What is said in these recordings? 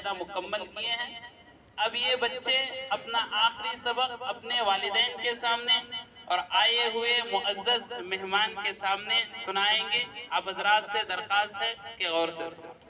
باقاعدہ مکمل کیے ہیں۔ اب یہ بچے اپنا آخری سبق اپنے والدین کے سامنے اور آئے ہوئے معزز مہمان کے سامنے سنائیں گے۔ آپ حضرات سے درخواست ہے کہ غور سے سنیں۔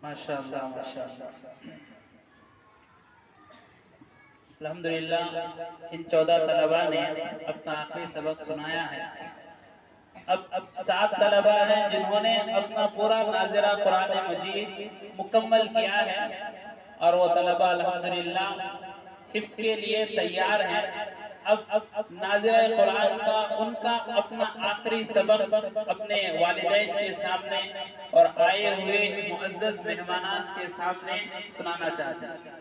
ماشاءاللہ ماشاءاللہ۔ الحمدللہ ان 14 طلباء نے اپنا آخری سبق سنایا ہے۔ اب 7 طلبہ ہیں جنہوں نے اپنا پورا ناظرہ قرآن مجید مکمل کیا ہے، اور وہ طلبہ الحمدللہ حفظ کے لیے تیار ہیں۔ اب ناظرہ قرآن کا ان کا اپنا آخری سبق اپنے والدین کے سامنے اور آئے ہوئے معزز مہمانان کے سامنے سنانا چاہتے ہیں۔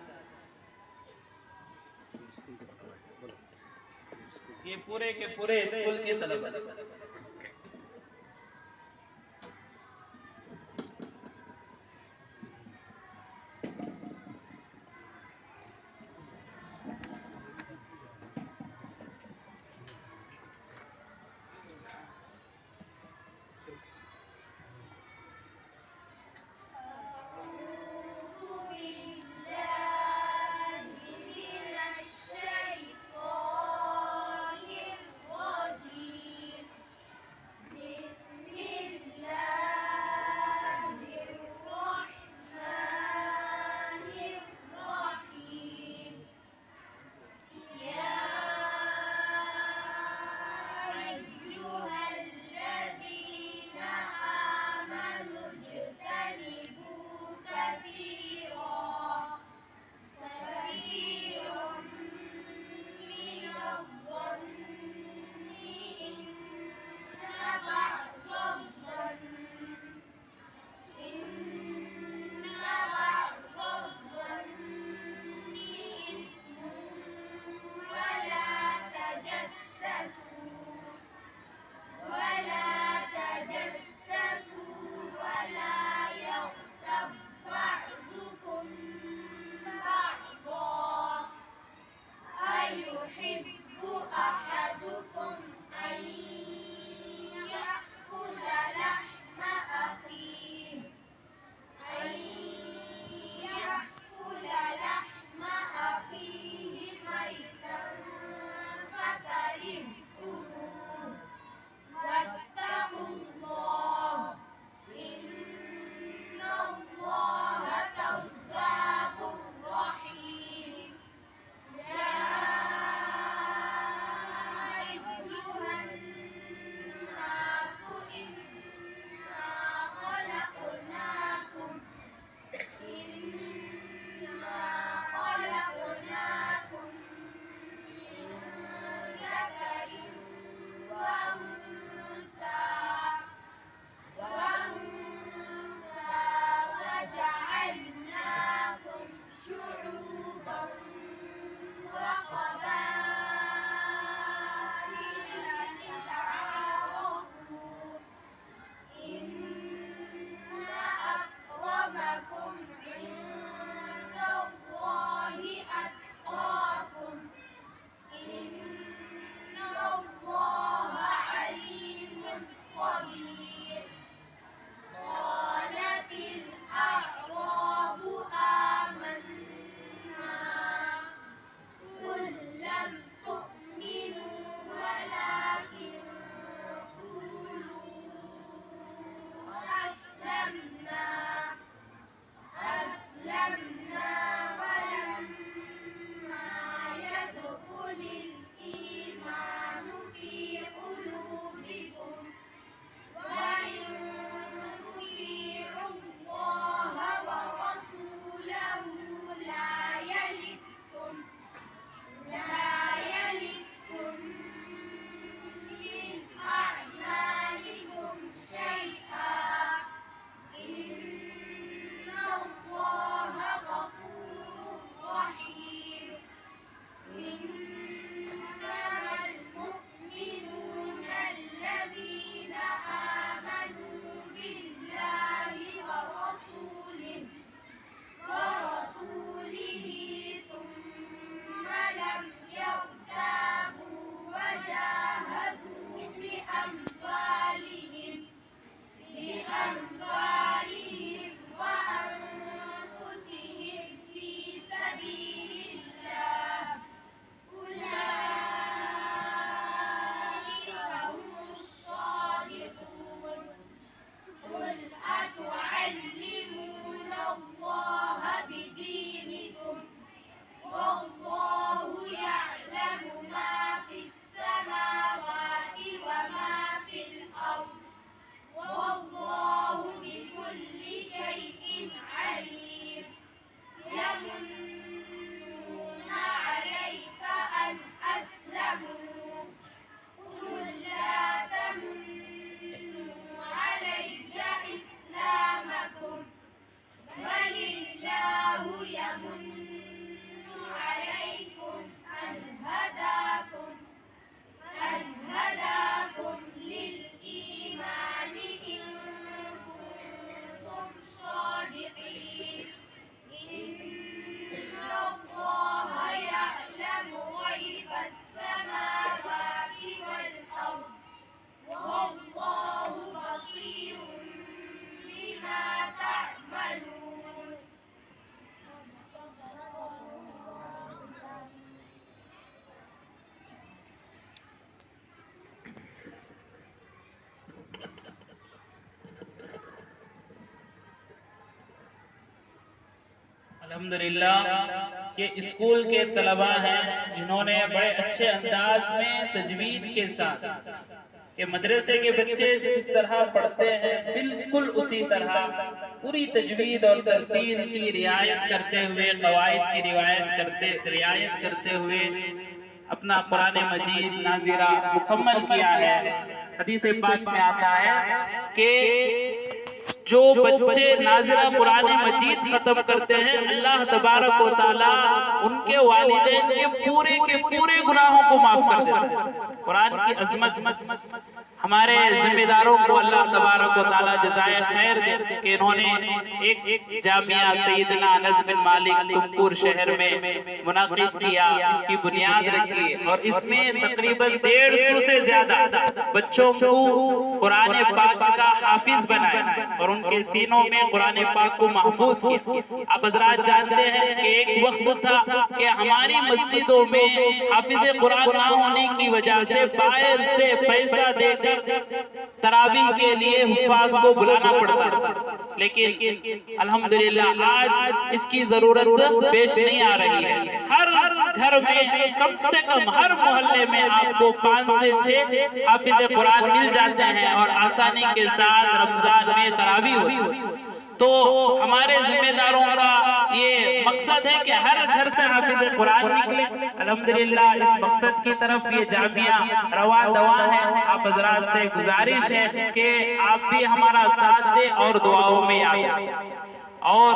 یہ پورے کے پورے اسکول کے طلبہ۔ الحمدللہ یہ اسکول کے طلباء ہیں جنہوں نے بڑے اچھے انداز میں تجوید کے ساتھ کہ مدرسے کے بچے جس طرح پڑھتے ہیں بالکل اسی طرح پوری تجوید اور ترتیل کی رعایت کرتے ہوئے، قواعد کی رعایت کرتے ہوئے اپنا قرآن مجید ناظرہ مکمل کیا ہے۔ حدیث پاک میں آتا ہے کہ جو بچے ناظرہ قرآن مجید ختم کرتے ہیں اللہ تبارک و تعالیٰ ان کے والدین کے پورے گناہوں کو معاف کر دیتا ہے۔ قرآن کی عظمت ہمارے ذمہ داروں کو اللہ تبارک و تعالیٰ جزائے خیر دے کہ انہوں نے ایک جامعہ سیدنا انس بن مالک تمکور شہر میں منعقد کیا، اس کی بنیاد رکھی اور اس میں تقریباً 150 سے زیادہ بچوں کو قرآن پاک کا حافظ بنائے اور ان کے سینوں میں قرآن پاک کو محفوظ کیا۔ آپ حضرات جانتے ہیں کہ ایک وقت تھا کہ ہماری مسجدوں میں حافظ قرآن نہ ہونے کی وجہ سے باہر سے پیسہ دے کر تراویح کے لیے حفاظ کو بلانا پڑتا، لیکن الحمدللہ آج اس کی ضرورت پیش نہیں آ رہی ہے۔ ہر گھر میں کم سے کم ہر محلے میں آپ کو 5 سے 6 حافظ قرآن مل جاتے ہیں اور آسانی کے ساتھ رمضان میں تراویح ہوتی۔ تو ہمارے ذمہ داروں کا یہ مقصد ہے کہ ہر گھر سے حافظ قرآن نکلے۔ الحمدللہ اس مقصد کی طرف یہ جامعہ رواں دواں ہے۔ آپ حضرات سے گزارش ہے کہ آپ بھی ہمارا ساتھ دیں اور دعاؤں میں آئیں۔ اور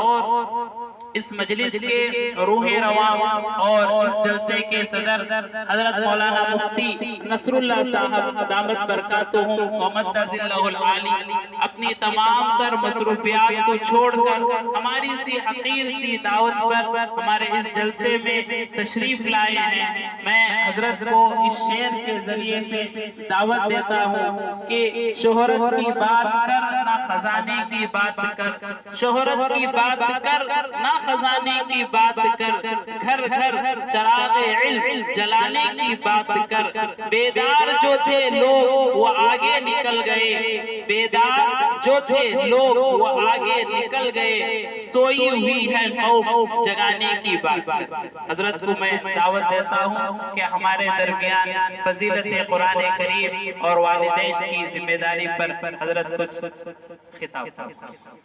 اس مجلس کے روح رواں اور اس جلسے کے صدر حضرت مولانا مفتی نصر اللہ صاحب دامت برکاتہم ومد ذلہ العالی اپنی تمام تر مصروفیات کو چھوڑ کر ہماری سی حقیر سی دعوت پر ہمارے اس جلسے میں تشریف لائے ہیں۔ میں حضرت کو اس شعر کے ذریعے سے دعوت دیتا ہوں کہ شہرت کی بات کر نہ خزانے کی بات کر، شہرت کی بات کر نہ خزانے کی بات کر، گھر گھر چراغ علم جلانے کی بات کر، بیدار جو تھے لوگ وہ آگے نکل گئے، بیدار جو تھے لوگ وہ آگے نکل گئے، سوئی ہوئی ہے قوم جگانے کی بات کر۔ حضرت کو میں دعوت دیتا ہوں کہ ہمارے درمیان فضیلت قرآن کریم اور والدین کی ذمہ داری پر حضرت کچھ خطاب فرمائیں۔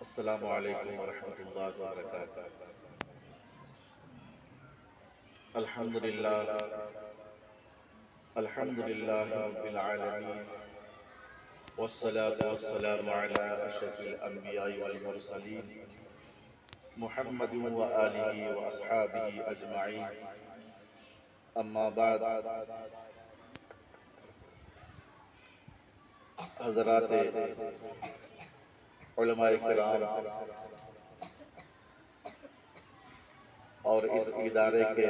السلام علیکم ورحمۃ اللہ وبرکاتہ۔ الحمدللہ رب العالمین والصلاة والسلام علی اشرف الانبیاء والمرسلین محمد وآلہ واصحابہ اجمعین، اما بعد۔ حضرات علماء کرام اور اس ادارے کے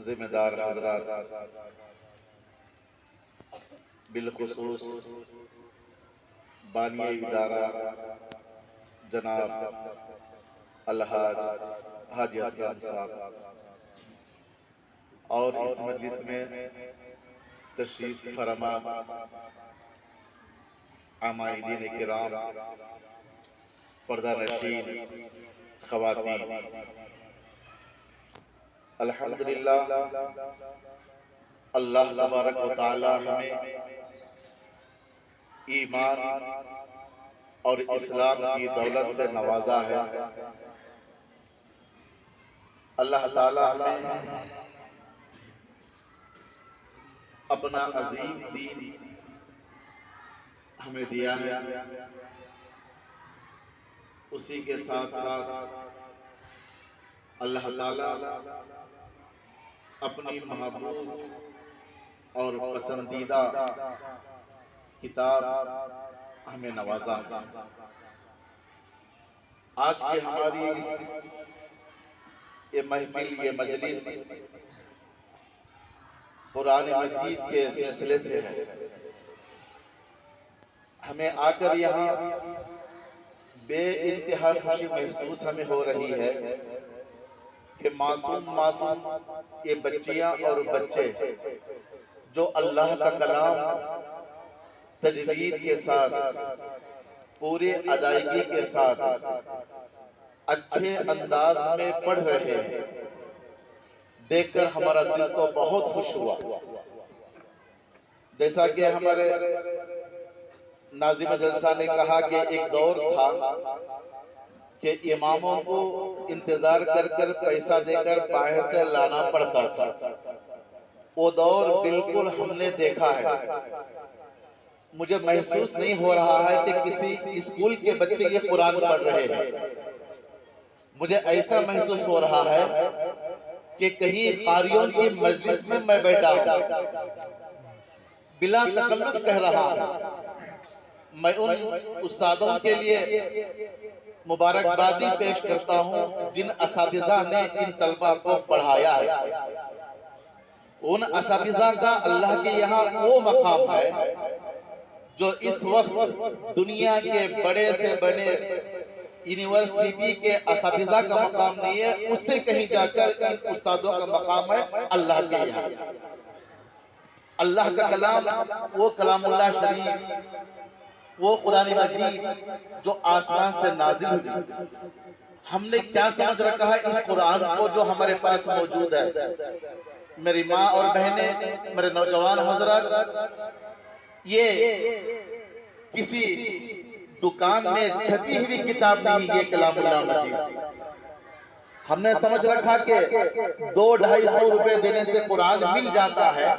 ذمہ دار حضرات، بالخصوص بانی ادارہ جناب الحاج حاجی اسلم صاحب، اور اس مجلس میں تشریف فرما عامدین کرام، پردہ نشین خواتین، الحمدللہ اللہ تبارک و تعالی ہمیں ایمان اور اسلام کی دولت سے نوازا ہے۔ اللہ تعالی ہمیں اپنا عظیم دین ہمیں دیا ہے، اسی کے ساتھ ساتھ اللہ تعالی اپنی محبوب اور پسندیدہ کتاب ہمیں نوازا ہے۔ آج کی ہماری اس یہ محفل، یہ مجلس قرآن مجید کے سلسلے سے ہے۔ ہمیں آ کر یہاں بے انتہا خوشی محسوس ہمیں ہو رہی ہے کہ معصوم یہ بچیاں اور بچے جو اللہ کا کلام تجوید کے ساتھ، پورے ادائیگی کے ساتھ، اچھے انداز میں پڑھ رہے ہیں، دیکھ کر ہمارا دل تو بہت خوش ہوا۔ جیسا کہ ہمارے ناظم جلسہ نے کہا کہ ایک دور تھا کہ اماموں کو انتظار کر کر پیسہ دے کر باہر سے لانا پڑتا تھا۔ وہ دور بالکل ہم نے دیکھا ہے۔ مجھے محسوس نہیں ہو رہا ہے کہ کسی اسکول کے بچے یہ قرآن پڑھ رہے ہیں۔ مجھے ایسا محسوس ہو رہا ہے کہ کہیں قاریوں کی مجلس میں میں بیٹھا ہوں، بلا تکلف کہہ رہا ہوں۔ میں ان استادوں کے لیے مبارکبادی پیش کرتا ہوں جن اساتذہ نے ان طلبہ کو پڑھایا ہے۔ ان اساتذہ کا اللہ کے یہاں وہ مقام ہے جو اس وقت دنیا کے بڑے سے بڑے یونیورسٹی کے اساتذہ کا مقام نہیں ہے، اس سے کہیں جا کر ان استادوں کا مقام ہے اللہ کے یہاں۔ اللہ کا کلام، وہ کلام اللہ شریف، وہ قرآن مجید جو آسمان سے نازل ہوئی، ہم نے کیا سمجھ رکھا ہے اس قرآن کو جو ہمارے پاس موجود ہے؟ میری ماں اور بہنیں، میرے نوجوان حضرات، یہ کسی دکان میں چھپی ہوئی کتاب نہیں، یہ کلام اللہ مجید۔ ہم نے سمجھ رکھا کہ 200-250 روپے دینے سے قرآن مل جاتا ہے۔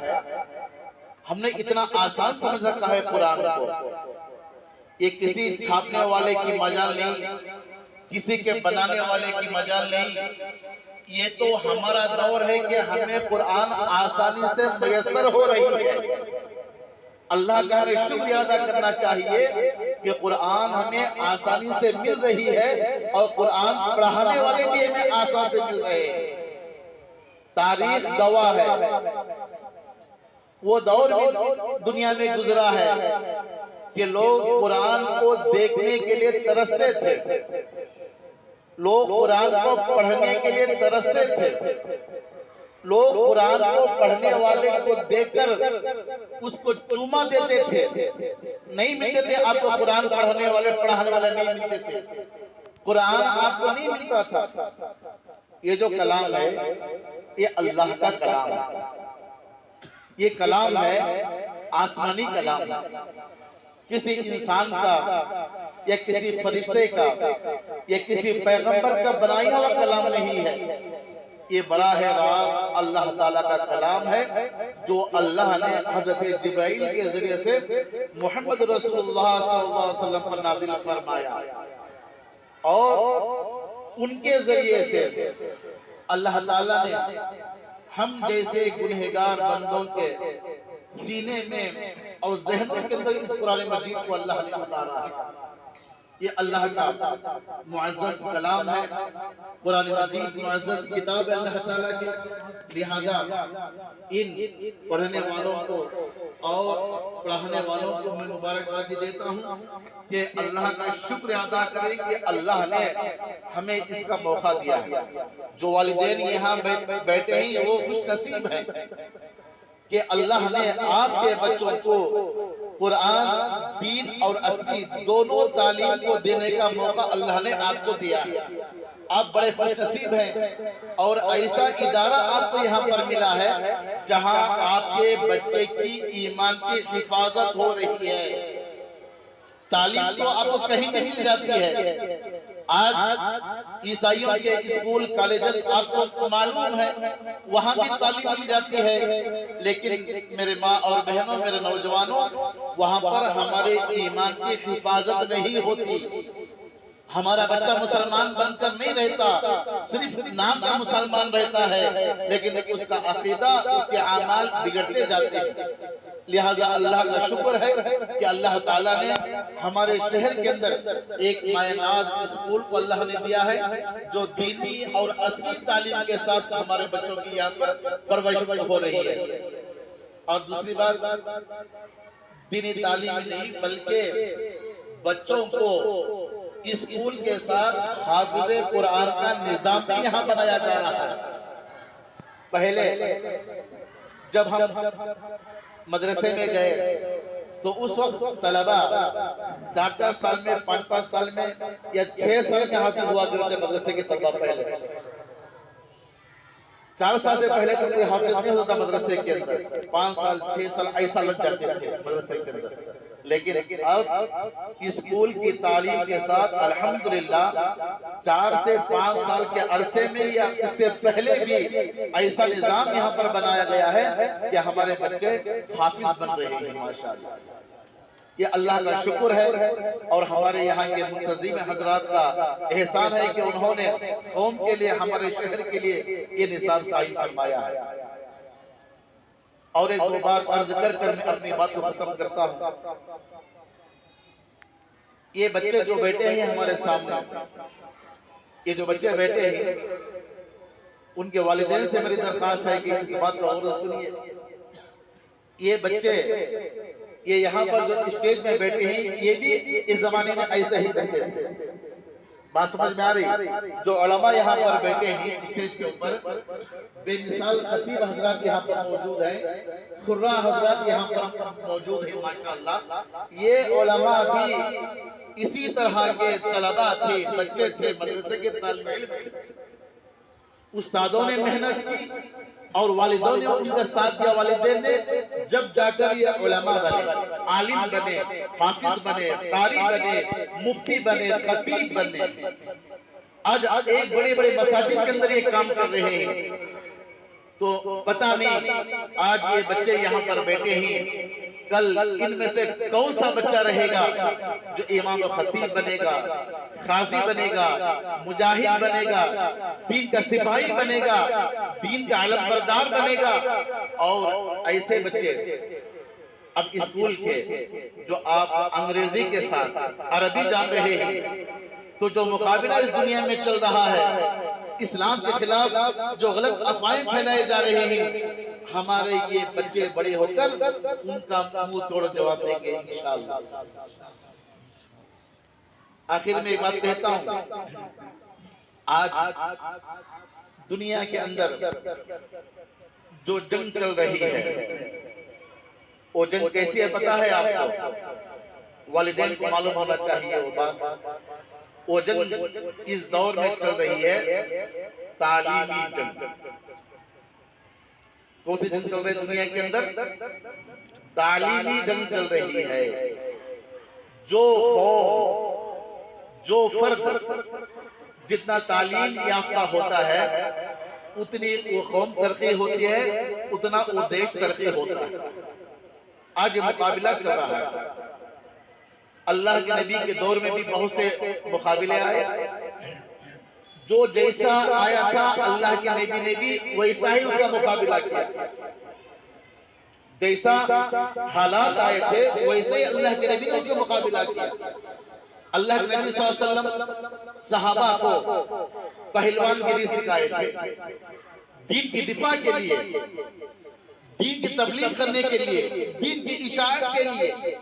ہم نے اتنا آسان سمجھ رکھا ہے قرآن کو۔ یہ کسی چھاپنے والے کی مجال نہیں، کسی کے بنانے والے کی مجال نہیں۔ یہ تو ہمارا دور ہے کہ ہمیں قرآن آسانی سے میسر ہو رہی ہے۔ اللہ کا ہمیں شکریہ ادا کرنا چاہیے کہ قرآن ہمیں آسانی سے مل رہی ہے اور قرآن پڑھانے والے بھی ہمیں آسان سے مل رہے ہیں۔ تاریخ گواہ ہے، وہ دور بھی دنیا میں گزرا ہے کہ لوگ قرآن کو دیکھنے کے لیے ترستے تھے، لوگ قرآن کو پڑھنے کے لیے ترستے تھے، لوگ قرآن کو پڑھنے والے کو دیکھ کر اس کو چوما دیتے تھے۔ نہیں ملتے تھے آپ کو قرآن پڑھنے والے نہیں ملتے تھے، قرآن آپ کو نہیں ملتا تھا۔ یہ جو کلام ہے یہ اللہ کا کلام ہے، یہ کلام ہے آسمانی کلام ہے، کسی انسان کا یا کسی فرشتے کا یا کسی پیغمبر کا بنایا ہوا کلام نہیں ہے۔ یہ براہ راست اللہ تعالیٰ کا کلام ہے جو اللہ نے حضرت جبرائیل کے ذریعے سے محمد رسول اللہ صلی اللہ علیہ وسلم پر نازل فرمایا، اور ان کے ذریعے سے اللہ تعالیٰ نے ہم جیسے گنہگار بندوں کے سینے میں اور ذہنوں کے اندر اس قرآن مجید کو اللہ نے اتارا ہے۔ یہ اللہ کا معزز کلام ہے، قرآن مجید معزز کتاب ہے اللہ تعالیٰ کی، لہذا ان پڑھنے والوں کو اور پڑھانے والوں کو میں مبارکبادی دیتا ہوں کہ اللہ کا شکر ادا کریں کہ اللہ نے ہمیں اس کا موقع دیا ہے۔ جو والدین یہاں بیٹھے ہیں وہ خوش نصیب ہیں کہ اللہ نے آپ کے بچوں کو قرآن، دین اور اصلی دونوں تعلیم کو دینے کا موقع اللہ نے آپ کو دیا ہے۔ آپ بڑے خوش نصیب ہیں اور ایسا ادارہ آپ کو یہاں پر ملا ہے جہاں آپ کے بچے کی ایمان کی حفاظت ہو رہی ہے۔ تعلیم تو آپ کو کہیں بھی مل جاتی ہے۔ آج عیسائیوں کے اسکول کالجز آپ کو معلوم ہے وہاں بھی تعلیم مل جاتی ہے، لیکن میرے ماں اور بہنوں، میرے نوجوانوں، وہاں پر ہمارے ایمان کی حفاظت نہیں ہوتی۔ ہمارا بچہ مسلمان بن کر نہیں رہتا، صرف نام کا مسلمان رہتا ہے، لیکن اس کا عقیدہ، اس کے اعمال بگڑتے جاتے ہیں۔ لہٰذا اللہ کا شکر ہے کہ اللہ تعالیٰ نے ہمارے شہر کے اندر ایک مائے ناز اسکول کو اللہ نے دیا ہے جو دینی اور اصلی تعلیم کے ساتھ ہمارے بچوں کی یہاں پر پرورش ہو رہی ہے۔ اور دوسری بات، دینی تعلیم نہیں بلکہ بچوں کو اسکول کے ساتھ حافظ قرآن کا نظام بھی یہاں بنایا جا رہا ہے۔ پہلے جب ہم مدرسے میں گئے تو اس وقت طلبہ 4 سال میں 5 سال میں یا 6 سال کے حافظ ہوا کرتے مدرسے کے طلبہ۔ پہلے 4 سال سے پہلے تو کوئی حافظ نہیں ہوتا مدرسے کے اندر، 5 سال 6 سال ایسا لگ جاتے تھے مدرسے کے اندر۔ لیکن اب اسکول کی تعلیم کے ساتھ الحمدللہ 4 سے 5 سال کے عرصے میں یا اس سے پہلے بھی ایسا نظام یہاں پر بنایا گیا ہے کہ ہمارے بچے حافظ بن رہے ہیں ماشاءاللہ۔ یہ اللہ کا شکر ہے اور ہمارے یہاں کے منتظم حضرات کا احسان ہے کہ انہوں نے قوم کے لیے، ہمارے شہر کے لیے یہ نظام قائم فرمایا ہے۔ اور ایک دو بات عرض کر میں اپنی بات کو ختم کرتا ہوں۔ یہ بچے جو بیٹھے ہیں ہمارے سامنے، یہ جو بچے بیٹھے ہیں، ان کے والدین سے میری درخواست ہے کہ اس بات کو غور سے سنیے۔ یہ بچے، یہ یہاں پر جو اسٹیج میں بیٹھے ہیں، یہ بھی اس زمانے میں ایسے ہی بچے تھے۔ بات سمجھ میں آ رہی؟ جو علماء یہاں پر بیٹھے ہیں اسٹیج کے اوپر، بے مثال خطیب حضرات یہاں پر موجود ہیں، خراء حضرات یہاں پر موجود ہیں ماشاءاللہ۔ یہ علماء بھی اسی طرح کے طلباء تھے، بچے تھے، مدرسے کے طالب علم تھے۔ استادوں نے محنت کی اور والدوں نے ان کا ساتھ دیا، والدین نے، جب جا کر یہ علماء بنے، عالم بنے، حافظ بنے، قاری بنے، مفتی بنے، خطیب بنے۔ آج ایک بڑے بڑے مساجد کے اندر یہ کام کر رہے ہیں۔ تو پتہ نہیں آج یہ بچے یہاں پر بیٹھے ہیں، کل ان میں سے کون سا بچہ رہے گا جو امام و خطیب بنے گا، قاضی بنے گا، مجاہد بنے گا، دین کا سپاہی بنے گا، دین کا علم بردار بنے گا۔ اور ایسے بچے اب اسکول کے جو آپ انگریزی کے ساتھ عربی جان رہے ہیں، تو جو مقابلہ اس دنیا میں چل رہا ہے، اسلام کے خلاف جو غلط افواہیں پھیلائے جا رہے ہیں، ہمارے یہ بچے بڑے ہو کر ان کا منہ توڑ جواب دیں گے انشاءاللہ۔ آخر میں ایک بات کہتا ہوں، آج دنیا کے اندر جو جنگ چل رہی ہے، وہ جنگ کیسی ہے پتہ ہے آپ کو؟ والدین کو معلوم ہونا چاہیے وہ بات۔ وہ جنگ اس دور میں چل رہی ہے تعلیمی جنگ۔ کون سی جنگ چل رہی ہے دنیا کے اندر؟ تعلیمی جنگ چل رہی ہے۔ جو قوم، جو فرد جتنا تعلیم یافتہ ہوتا ہے، اتنی وہ قوم ترقی ہوتی ہے، اتنا وہ دیش ترقی ہوتا ہے۔ آج یہ مقابلہ چل رہا ہے۔ اللہ کے نبی کے دور میں بھی بہت سے مقابلے آئے، جو جیسا آیا تھا اللہ کے نبی نے بھی ویسا ہی اس کا مقابلہ کیا۔ جیسا حالات آئے تھے ویسے ہی اللہ کے نبی نے اس کا مقابلہ کیا۔ اللہ کے نبی صلی اللہ علیہ وسلم صحابہ کو پہلوان گیری سکھائے تھے، دین کی دفاع کے لیے، دین کی تبلیغ کرنے کے لیے، دین کی اشاعت کے لیے۔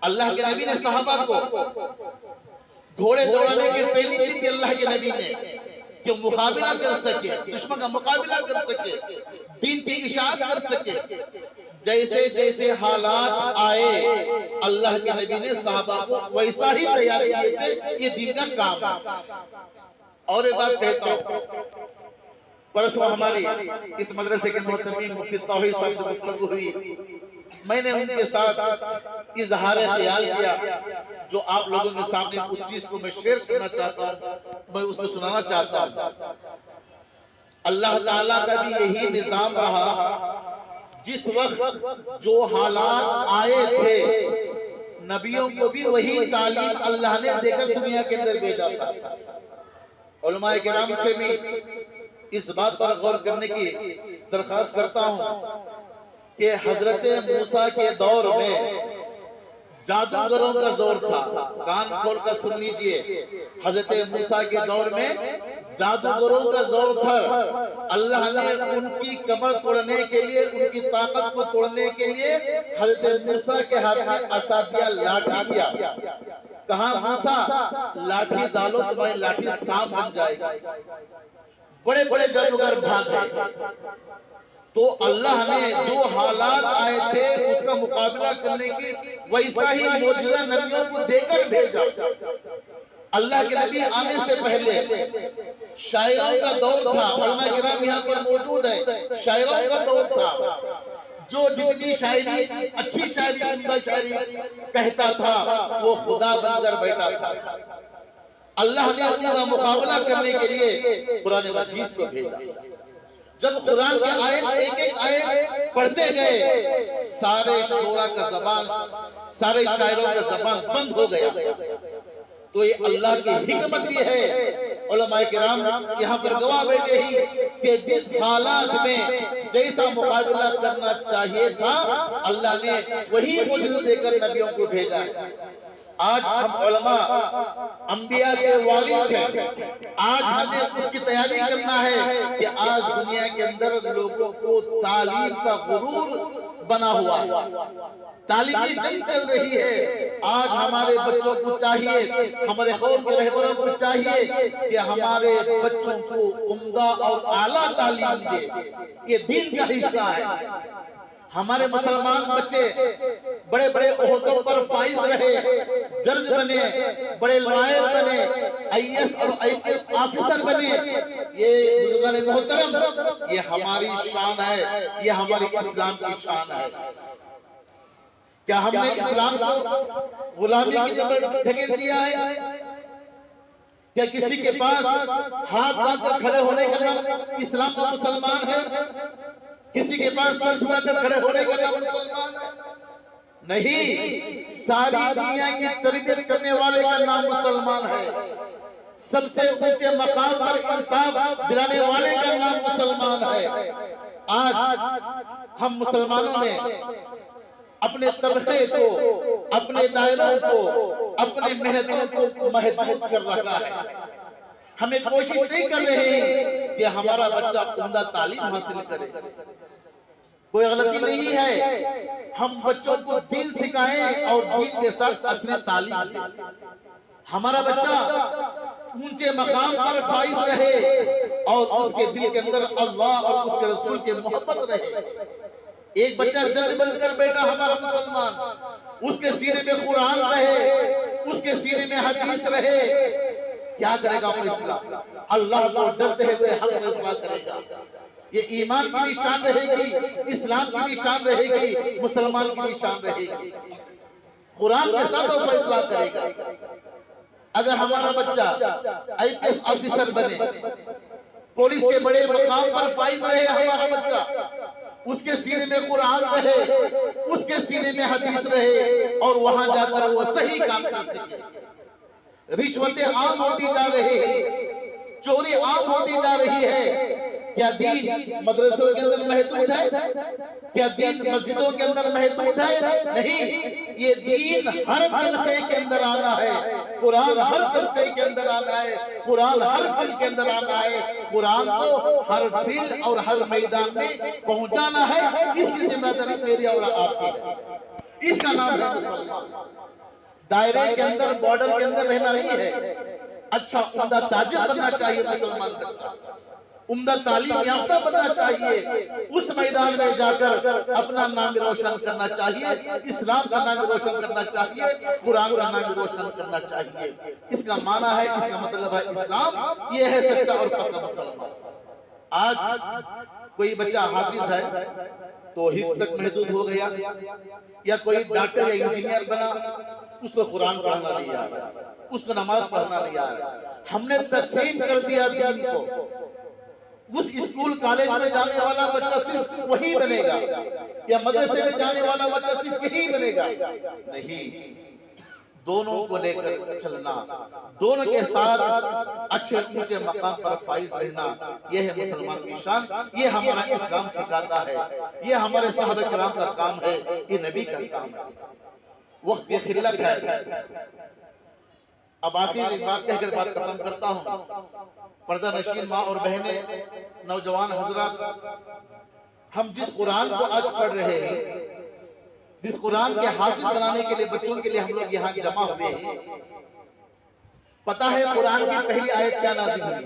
اللہ کے نبی نے صحابہ کو گھوڑے دوڑانے کی ٹریننگ دی تھی اللہ کے نبی نے، کہ مقابلہ کر سکے، دشمن کا مقابلہ کر سکے، دین کی اشاعت کر سکے۔ جیسے جیسے حالات آئے اللہ کے نبی نے صحابہ کو ویسا ہی تیار کیے تھے، یہ دین کا کام ہے۔ اور ایک بات کہتا ہوں، پرسوں ہماری اس مدرسے کے محتمین مفتی توحید صاحب سے گفتگو ہوئی، میں نے ان کے ساتھ اظہار خیال کیا جو آپ لوگوں کے سامنے اس چیز کو میں شیئر کرنا چاہتا ہوں، میں اس میں سنانا چاہتا ہوں۔ اللہ تعالیٰ کا بھی یہی نظام رہا، جس وقت جو حالات آئے تھے نبیوں کو بھی وہی تعلیم اللہ نے دے کر دنیا کے اندر بھیجا تھا۔ علماء کرام سے بھی اس بات پر غور کرنے کی درخواست کرتا ہوں۔ کہ حضرت موسیٰ کے دور میں جادوگروں کا زور تھا. کان کھول کر سن لیجئے، حضرت موسیٰ کے دور میں جادوگروں کا زور تھا. اللہ نے ان کی کمر توڑنے کے لیے، ان کی طاقت کو توڑنے کے لیے حضرت موسیٰ کے ہاتھ میں عصا دیا، لاٹھی دیا. کہا موسیٰ لاٹھی ڈالو تمہاری لاٹھی سانپ بن جائے گی. بڑے بڑے جادوگر بھاگ گئے. تو اللہ نے جو حالات آئے تھے اس کا مقابلہ کرنے کی ویسا ہی معجزہ نبیوں کو دے کر بھیجا. اللہ کے نبی آنے سے پہلے شاعروں کا دور تھا. علماء کرام یہاں پر موجود ہے. شاعروں کا دور تھا. جو جتنی شاعری، اچھی شاعری، عمدہ شاعری کہتا تھا وہ خدا بن کر بیٹھا تھا. اللہ نے ان کا مقابلہ کرنے کے لیے قرآن مجید کو بھیجا. جب قرآن کے آیت ایک ایک آیت پڑھتے گئے، سارے شعراء کا زبان، سارے شاعروں کا زبان بند ہو گیا. تو یہ اللہ کی حکمت بھی ہے. علماء کرام یہاں پر گواہ بیٹھے ہی کہ جس حالات میں جیسا مقابلہ کرنا چاہیے تھا اللہ نے وہی معجزہ دے کر نبیوں کو بھیجا. آج ہم علماء انبیاء کے وارث ہیں. آج ہمیں اس کی تیاری کرنا ہے کہ آج دنیا کے اندر لوگوں کو تعلیم کا غرور بنا ہوا ہے. تعلیمی جنگ چل رہی ہے. آج ہمارے بچوں کو چاہیے، ہمارے قوم کے رہبروں کو چاہیے کہ ہمارے بچوں کو عمدہ اور اعلیٰ تعلیم دے. یہ دین کا حصہ ہے. ہمارے مسلمان بچے بڑے بڑے عہدوں پر فائز رہے، جج بنے، بڑے لائر بنے، IAS اور IPS آفیسر بنے. یہ بزرگان محترم، یہ ہماری شان ہے، یہ ہماری اسلام کی شان ہے. کیا ہم نے اسلام کو غلامی کی طرف دھکیل دیا ہے؟ کیا کسی کے پاس ہاتھ باندھ کر کھڑے ہونے کا نام اسلام کا مسلمان ہے؟ کسی کے پاس سر جھکا کر کھڑے ہونے کا نام مسلمان ہے؟ نہیں. ساری دنیا کی تربیت کرنے والے کا نام مسلمان ہے. سب سے اونچے مقام پر انصاف دلانے والے کا نام مسلمان ہے. آج ہم مسلمانوں نے اپنے طبقے کو، اپنے دائروں کو، اپنے محنتوں کو محدود کر رکھا ہے. ہمیں کوشش نہیں کر رہے کہ ہمارا بچہ عمدہ تعلیم حاصل کرے. کوئی غلطی نہیں ہے. ہم بچوں کو دین سکھائیں اور دین کے ساتھ اصل تعلیم دیں. ہمارا بچہ اونچے مقام پر فائز رہے اور اس کے دل کے اندر اللہ اور اس کے رسول کے محبت رہے. ایک بچہ جج بن کر بیٹا ہمارا مسلمان، اس کے سینے میں قرآن رہے، اس کے سینے میں حدیث رہے. کیا کرے گا فیصلہ؟ اللہ کو ڈرتے ہوئے حق فیصلہ کرے گا. یہ ایمان کی بھی شان رہے گی، اسلام کی بھی شان رہے گی، مسلمان کی بھی شان رہے گی. قرآن کے ساتھ وہ فیصلہ کرے گا. اگر ہمارا بچہ IPS آفیسر بنے، پولیس کے بڑے مقام پر فائز رہے ہمارا بچہ، اس کے سینے میں قرآن رہے، اس کے سینے میں حدیث رہے اور وہاں جا کر وہ صحیح کام کر سکے. رشوتیں عام ہوتی جا رہی ہے، چوری عام ہوتی جا رہی ہے. کیا دین مدرسوں کے اندر محدود ہے؟ کیا دین مسجدوں کے اندر محدود ہے؟ نہیں. یہ دین ہر طبقے کے اندر آنا ہے. قرآن ہر طبقے کے اندر آنا ہے. قرآن ہر فیلڈ کے اندر آنا ہے. قرآن کو ہر فیلڈ اور ہر میدان میں پہنچانا ہے. اس کی ذمہ داری میری اور آپ کی ہے. اس کا نام ہے مسلمان. دائرے کے اندر، بارڈر کے اندر رہنا نہیں ہے. اچھا عمدہ تاجر بننا چاہیے مسلمان بچہ. عمدہ تعلیم یافتہ بننا چاہیے. اس میدان میں جا کر اپنا نام روشن کرنا چاہیے، اسلام کا نام روشن کرنا چاہیے، قرآن کا نام روشن کرنا چاہیے. اس کا معنی ہے، اس کا مطلب ہے اسلام یہ ہے سچا اور پکا مسلمان. آج کوئی بچہ حافظ ہے تو حفظ تک محدود ہو گیا، یا کوئی ڈاکٹر یا انجینئر بنا، اس کو قرآن پڑھنا نہیں آ رہا، اس کو نماز پڑھنا نہیں آ رہا. ہم نے تقسیم کر دیا دین کو. اس اسکول کالج میں جانے والا بچہ صرف وہی بنے گا، یا مدرسے میں جانے والا بچہ صرف یہی بنے گا. نہیں. دونوں کو لے کر چلنا، دونوں کے ساتھ اچھے اونچے مقام پر فائز رہنا، یہ ہے مسلمان کی شان، یہ ہمارا اسلام سکھاتا ہے، یہ ہمارے صحابہ کرام کا کام ہے، یہ نبی کا کام ہے۔ وقت کی قلت ہے، اب آخر بات کہہ کر بات ختم کرتا ہوں۔ پردہ نشین ماں اور بہنیں، نوجوان حضرات، ہم جس قرآن کو آج پڑھ رہے ہیں، جس قرآن کے حافظ بنانے کے لیے بچوں کے لیے ہم لوگ یہاں جمع ہوئے ہیں، پتہ ہے قرآن کی پہلی آیت کیا نازل ہوئی؟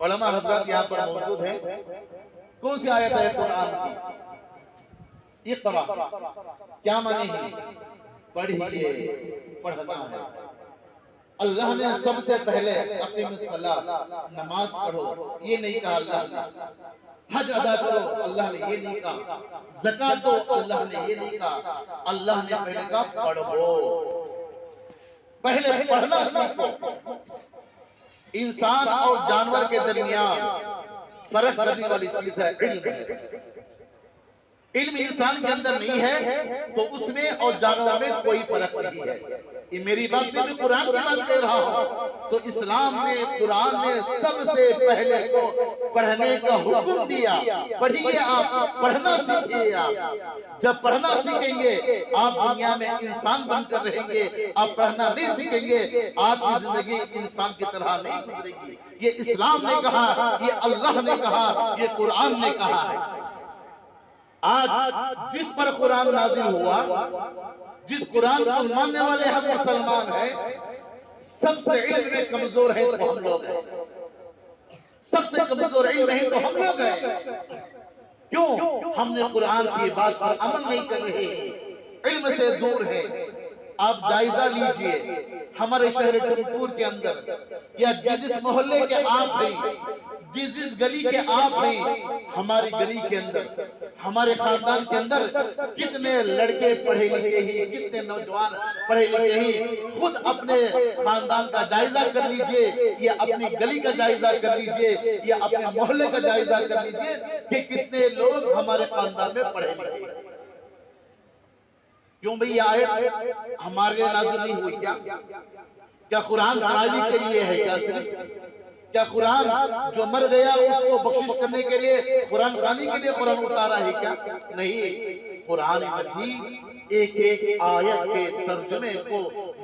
علماء حضرات یہاں پر موجود ہیں، کون سی آیت ہے قرآن کی؟ اقرا، کیا معنی ہے؟ پڑھیے، پڑھنا ہے۔ اللہ نے سب سے پہلے اقیم الصلاۃ، نماز پڑھو، یہ نہیں کہا اللہ نے۔ حج ادا کرو، اللہ نے یہ نہیں کہا۔ زکوٰۃ دو، اللہ نے یہ نہیں کہا۔ اللہ نے پہلے کہا پڑھو، پہلے پڑھنا سیکھو۔ انسان اور جانور کے درمیان فرق کرنے والی چیز ہے علم ہے۔ علم انسان کے اندر نہیں ہے تو اس میں اور جانوروں میں کوئی فرق نہیں ہے۔ یہ میری بات نہیں، میں قرآن کی بات کہہ رہا ہوں۔ تو اسلام نے، قرآن نے سب سے پہلے تو پڑھنے کا حکم دیا۔ پڑھیے، آپ پڑھنا سیکھیے۔ آپ جب پڑھنا سیکھیں گے آپ دنیا میں انسان بن کر رہیں گے۔ آپ پڑھنا نہیں سیکھیں گے آپ کی زندگی انسان کی طرح نہیں گزرے گی۔ یہ اسلام نے کہا، یہ اللہ نے کہا، یہ قرآن نے کہا ہے۔ آج جس پر قرآن نازل ہوا، جس قرآن کو ماننے والے ہم مسلمان ہیں، سب سے علم میں کمزور ہیں تو ہم لوگ ہیں۔ سب سے کمزور علم ہیں تو ہم لوگ ہیں۔ کیوں؟ ہم نے قرآن کی بات پر عمل نہیں کر رہے ہیں، علم سے دور ہیں۔ آپ جائزہ لیجئے، ہمارے شہر ٹنگپور کے اندر یا جس محلے کے آپ ہیں، جس گلی کے آپ ہیں، ہماری گلی کے اندر، ہمارے خاندان کے اندر کتنے لڑکے پڑھے لکھے ہیں، کتنے نوجوان پڑھے لکھے ہیں۔ خود اپنے خاندان کا جائزہ کر لیجئے یا اپنی گلی کا جائزہ کر لیجئے یا اپنے محلے کا جائزہ کر لیجئے کہ کتنے لوگ ہمارے خاندان میں پڑھے لکھے ہیں۔ کیوں بھئی یہ آیت ہمارے لیے نازل نہیں ہوئی؟ کیا قرآن تراوی کے لیے ہے؟ کیا صرف کیا قرآن جو مر گیا اس کو بخشش کرنے کے لیے، قرآن خوانی کے لیے قرآن اتارا ہے کیا؟ نہیں، قرآن مجید ایک ایک آیت کے ترجمے کو،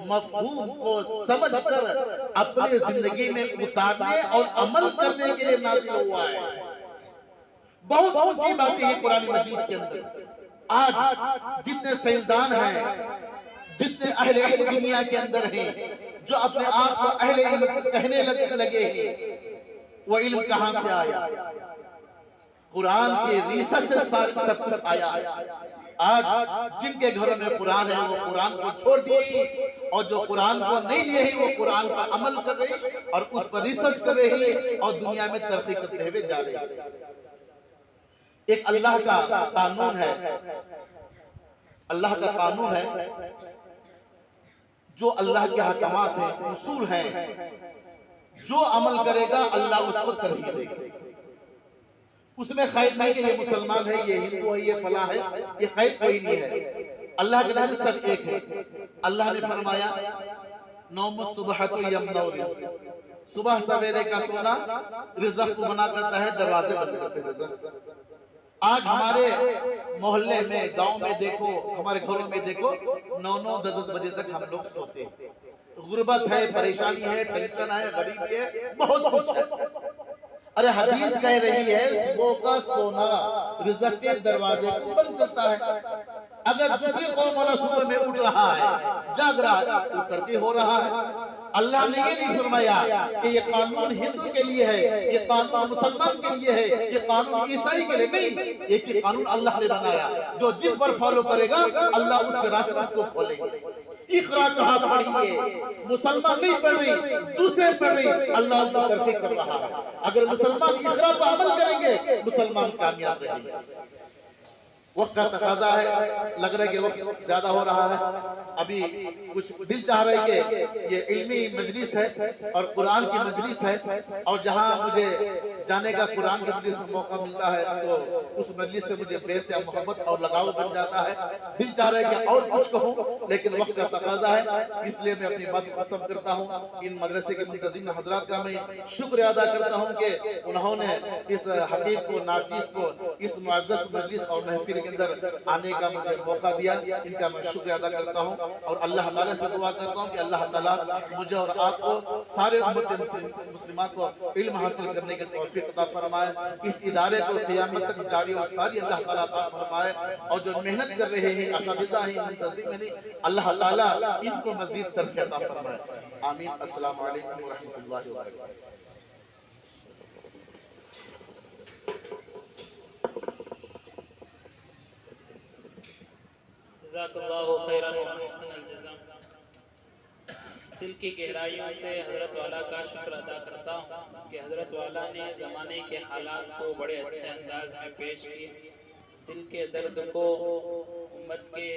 مفہوم کو سمجھ کر اپنے زندگی میں اتارنے اور عمل کرنے کے لیے نازل ہوا ہے۔ بہت اونچی باتیں ہیں قرآن مجید کے اندر۔ آج جتنے سائنسدان ہیں، جتنے اہل علم دنیا کے اندر ہیں، جو اپنے آپ کو اہل علم کہنے لگے ہیں، وہ علم کہاں سے آیا؟ قرآن کے ریسرچ سے سب کچھ آیا۔ آج جن کے گھروں میں قرآن ہے وہ قرآن کو چھوڑ دیے، اور جو قرآن کو نہیں لیے ہیں وہ قرآن پر عمل کر رہے ہیں اور اس پر ریسرچ کر رہے ہیں اور دنیا میں ترقی کرتے ہوئے جا رہے ہیں۔ ایک اللہ کا قانون ہے، اللہ کا قانون ہے، جو اللہ کے حکمات ہیں، اصول ہیں، جو عمل کرے گا اللہ اس کو ترغیب دے گا۔ اس میں قید نہیں کہ یہ مسلمان ہے، یہ ہندو ہے، یہ فلاں ہے، یہ قید کوئی نہیں ہے۔ اللہ کے نزد سب ایک ہے۔ اللہ نے فرمایا نوم الصبح یمنع الرزق، صبح سویرے کا سونا رزق کو منع کرتا ہے، دروازے بند کرتے ہیں رزق۔ آج ہمارے محلے میں، گاؤں میں دیکھو، ہمارے گھروں میں دیکھو، 9 10 بجے تک ہم لوگ سوتے ہیں۔ غربت ہے، پریشانی ہے، ٹینشن ہے، غریبی ہے، بہت کچھ ہے۔ ارے حدیث کہہ رہی ہے صبح کا سونا رزق کے دروازے کو بند کرتا ہے۔ اگر دوسری قوم والا صبح میں اٹھ رہا ہے، جاگ رہا ہے، اترتی ہو رہا ہے۔ اللہ نے یہ نہیں فرمایا کہ یہ قانون ہندو کے لیے ہے، یہ قانون مسلمان کے لیے ہے، یہ قانون عیسائی کے لیے نہیں۔ ایک ہی قانون اللہ نے بنایا، جو جس پر فالو کرے گا اللہ اس کے راستے اس کو کھولے گا۔ اقرا کہاں پڑھیے، مسلمان نہیں پڑھ رہی، دوسرے پڑھ رہی، اللہ اس کو ترقی کر رہا ہے۔ اگر مسلمان اقرا پر عمل کریں گے مسلمان کامیاب رہیں گے۔ وقت کا تقاضا ہے، لگ رہا ہے کہ وقت زیادہ ہو رہا ہے، ابھی کچھ دل چاہ رہا ہے کہ یہ علمی مجلس ہے اور قرآن کی مجلس ہے، اور جہاں مجھے جانے کا قرآن کی مجلس میں موقع ملتا ہے تو اس مجلس سے مجھے بیعت محبت اور لگاؤ بن جاتا ہے، دل چاہ رہا ہے کہ اور کچھ کہوں لیکن وقت کا تقاضا ہے، اس لیے میں اپنی بات ختم کرتا ہوں۔ ان مدرسے کے منتظم حضرات کا میں شکر ادا کرتا ہوں کہ انہوں نے اس حقیق کو، ناچیز کو اس معزز مجلس اور محفل کے اندر آنے کا مجھے موقع دیا، ان کا میں شکر ادا کرتا ہوں، اور اللہ تعالیٰ سے دعا کرتا ہوں کہ اللہ تعالیٰ مجھے اور آپ کو سارے امت مسلمات کو علم حاصل کرنے کے توفیق عطا فرمائے، اس ادارے کو قیامت تک جاری اور ساری اللہ تعالیٰ عطا فرمائے، اور جو محنت کر رہے ہیں اساتذہ ہیں، منتظم ہیں، اللہ تعالیٰ ان کو مزید ترقی عطا فرمائے، آمین۔ السلام علیکم ورحمۃ اللہ وبرکاتہ۔ جزاک اللہ خیرا و احسن الجزا۔ دل کی گہرائیوں سے حضرت والا کا شکر ادا کرتا ہوں کہ حضرت والا نے زمانے کے حالات کو بڑے اچھے انداز میں پیش کیے، دل کے درد کو امت کے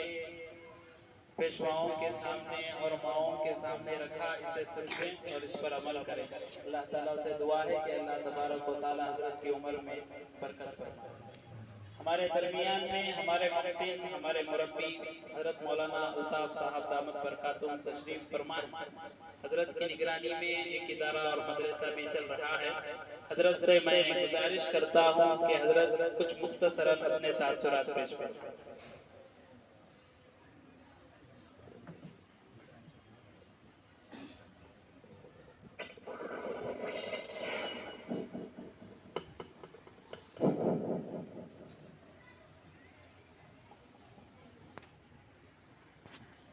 پیشواؤں کے سامنے اور ماؤں کے سامنے رکھا، اسے سمجھیں اور اس پر عمل کریں۔ اللہ تعالیٰ سے دعا ہے کہ اللہ تبارک و تعالیٰ حضرت کی عمر میں برکت فرمائے۔ ہمارے درمیان میں ہمارے محسن، ہمارے مربی حضرت مولانا الطاف صاحب دامت برکاتہم تشریف فرمائے۔ حضرت کی نگرانی میں ایک ادارہ اور مدرسہ بھی چل رہا ہے۔ حضرت سے میں گزارش کرتا ہوں کہ حضرت کچھ مختصراً اپنے تاثرات پیش کریں۔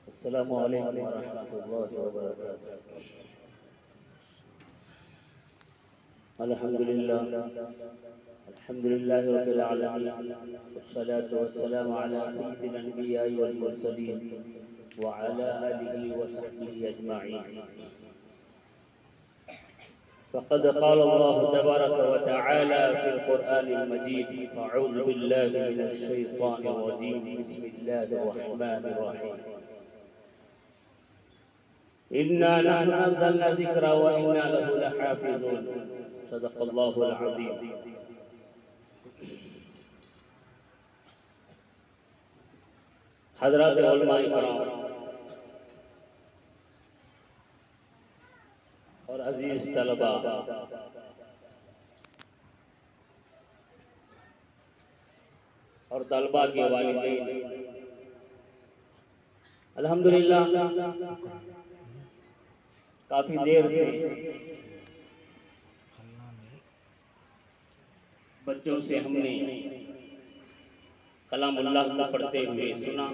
السلام علیکم ورحمۃ اللہ وبرکاتہ۔ الحمدللہ رب العالمین، والصلاة والسلام علی سید الانبیاء والمرسلین وعلی آلہ وصحبہ اجمعین۔ فقد قال الله تبارك وتعالى في القرآن المجيد: أعوذ بالله من الشيطان الرجيم، بسم الله الرحمن الرحيم، إنا نحن نزلنا الذكر وإنا له لحافظون، صدق الله العظيم۔ حضرات علماء کرام اور عزیز طلباء، اور طلباء کے والدین، الحمدللہ کافی دیر سے بچوں سے ہم نے کلام اللہ کو پڑھتے ہوئے سنا،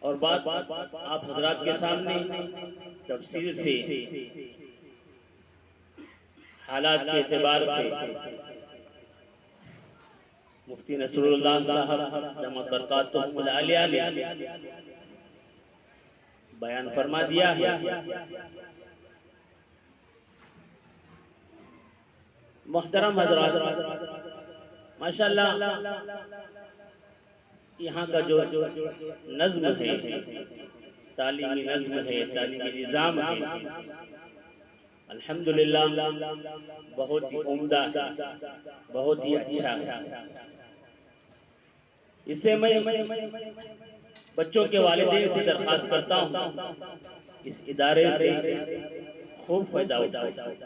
اور بات آپ حضرات کے سامنے تفصیل سے حالات کے اعتبار سے مفتی نصر اللہ صاحب دامت برکاتہم العالیہ نے بیان فرما دیا ہے۔ محترم حضرات، ماشاءاللہ یہاں کا جو نظم ہے، تعلیمی نظم ہے، تعلیمی نظام ہے، الحمدللہ بہت ہی عمدہ ہے، بہت ہی اچھا ہے۔ اس سے میں بچوں کے والدین سے درخواست کرتا ہوں اس ادارے سے خوب فائدہ اٹھائیں۔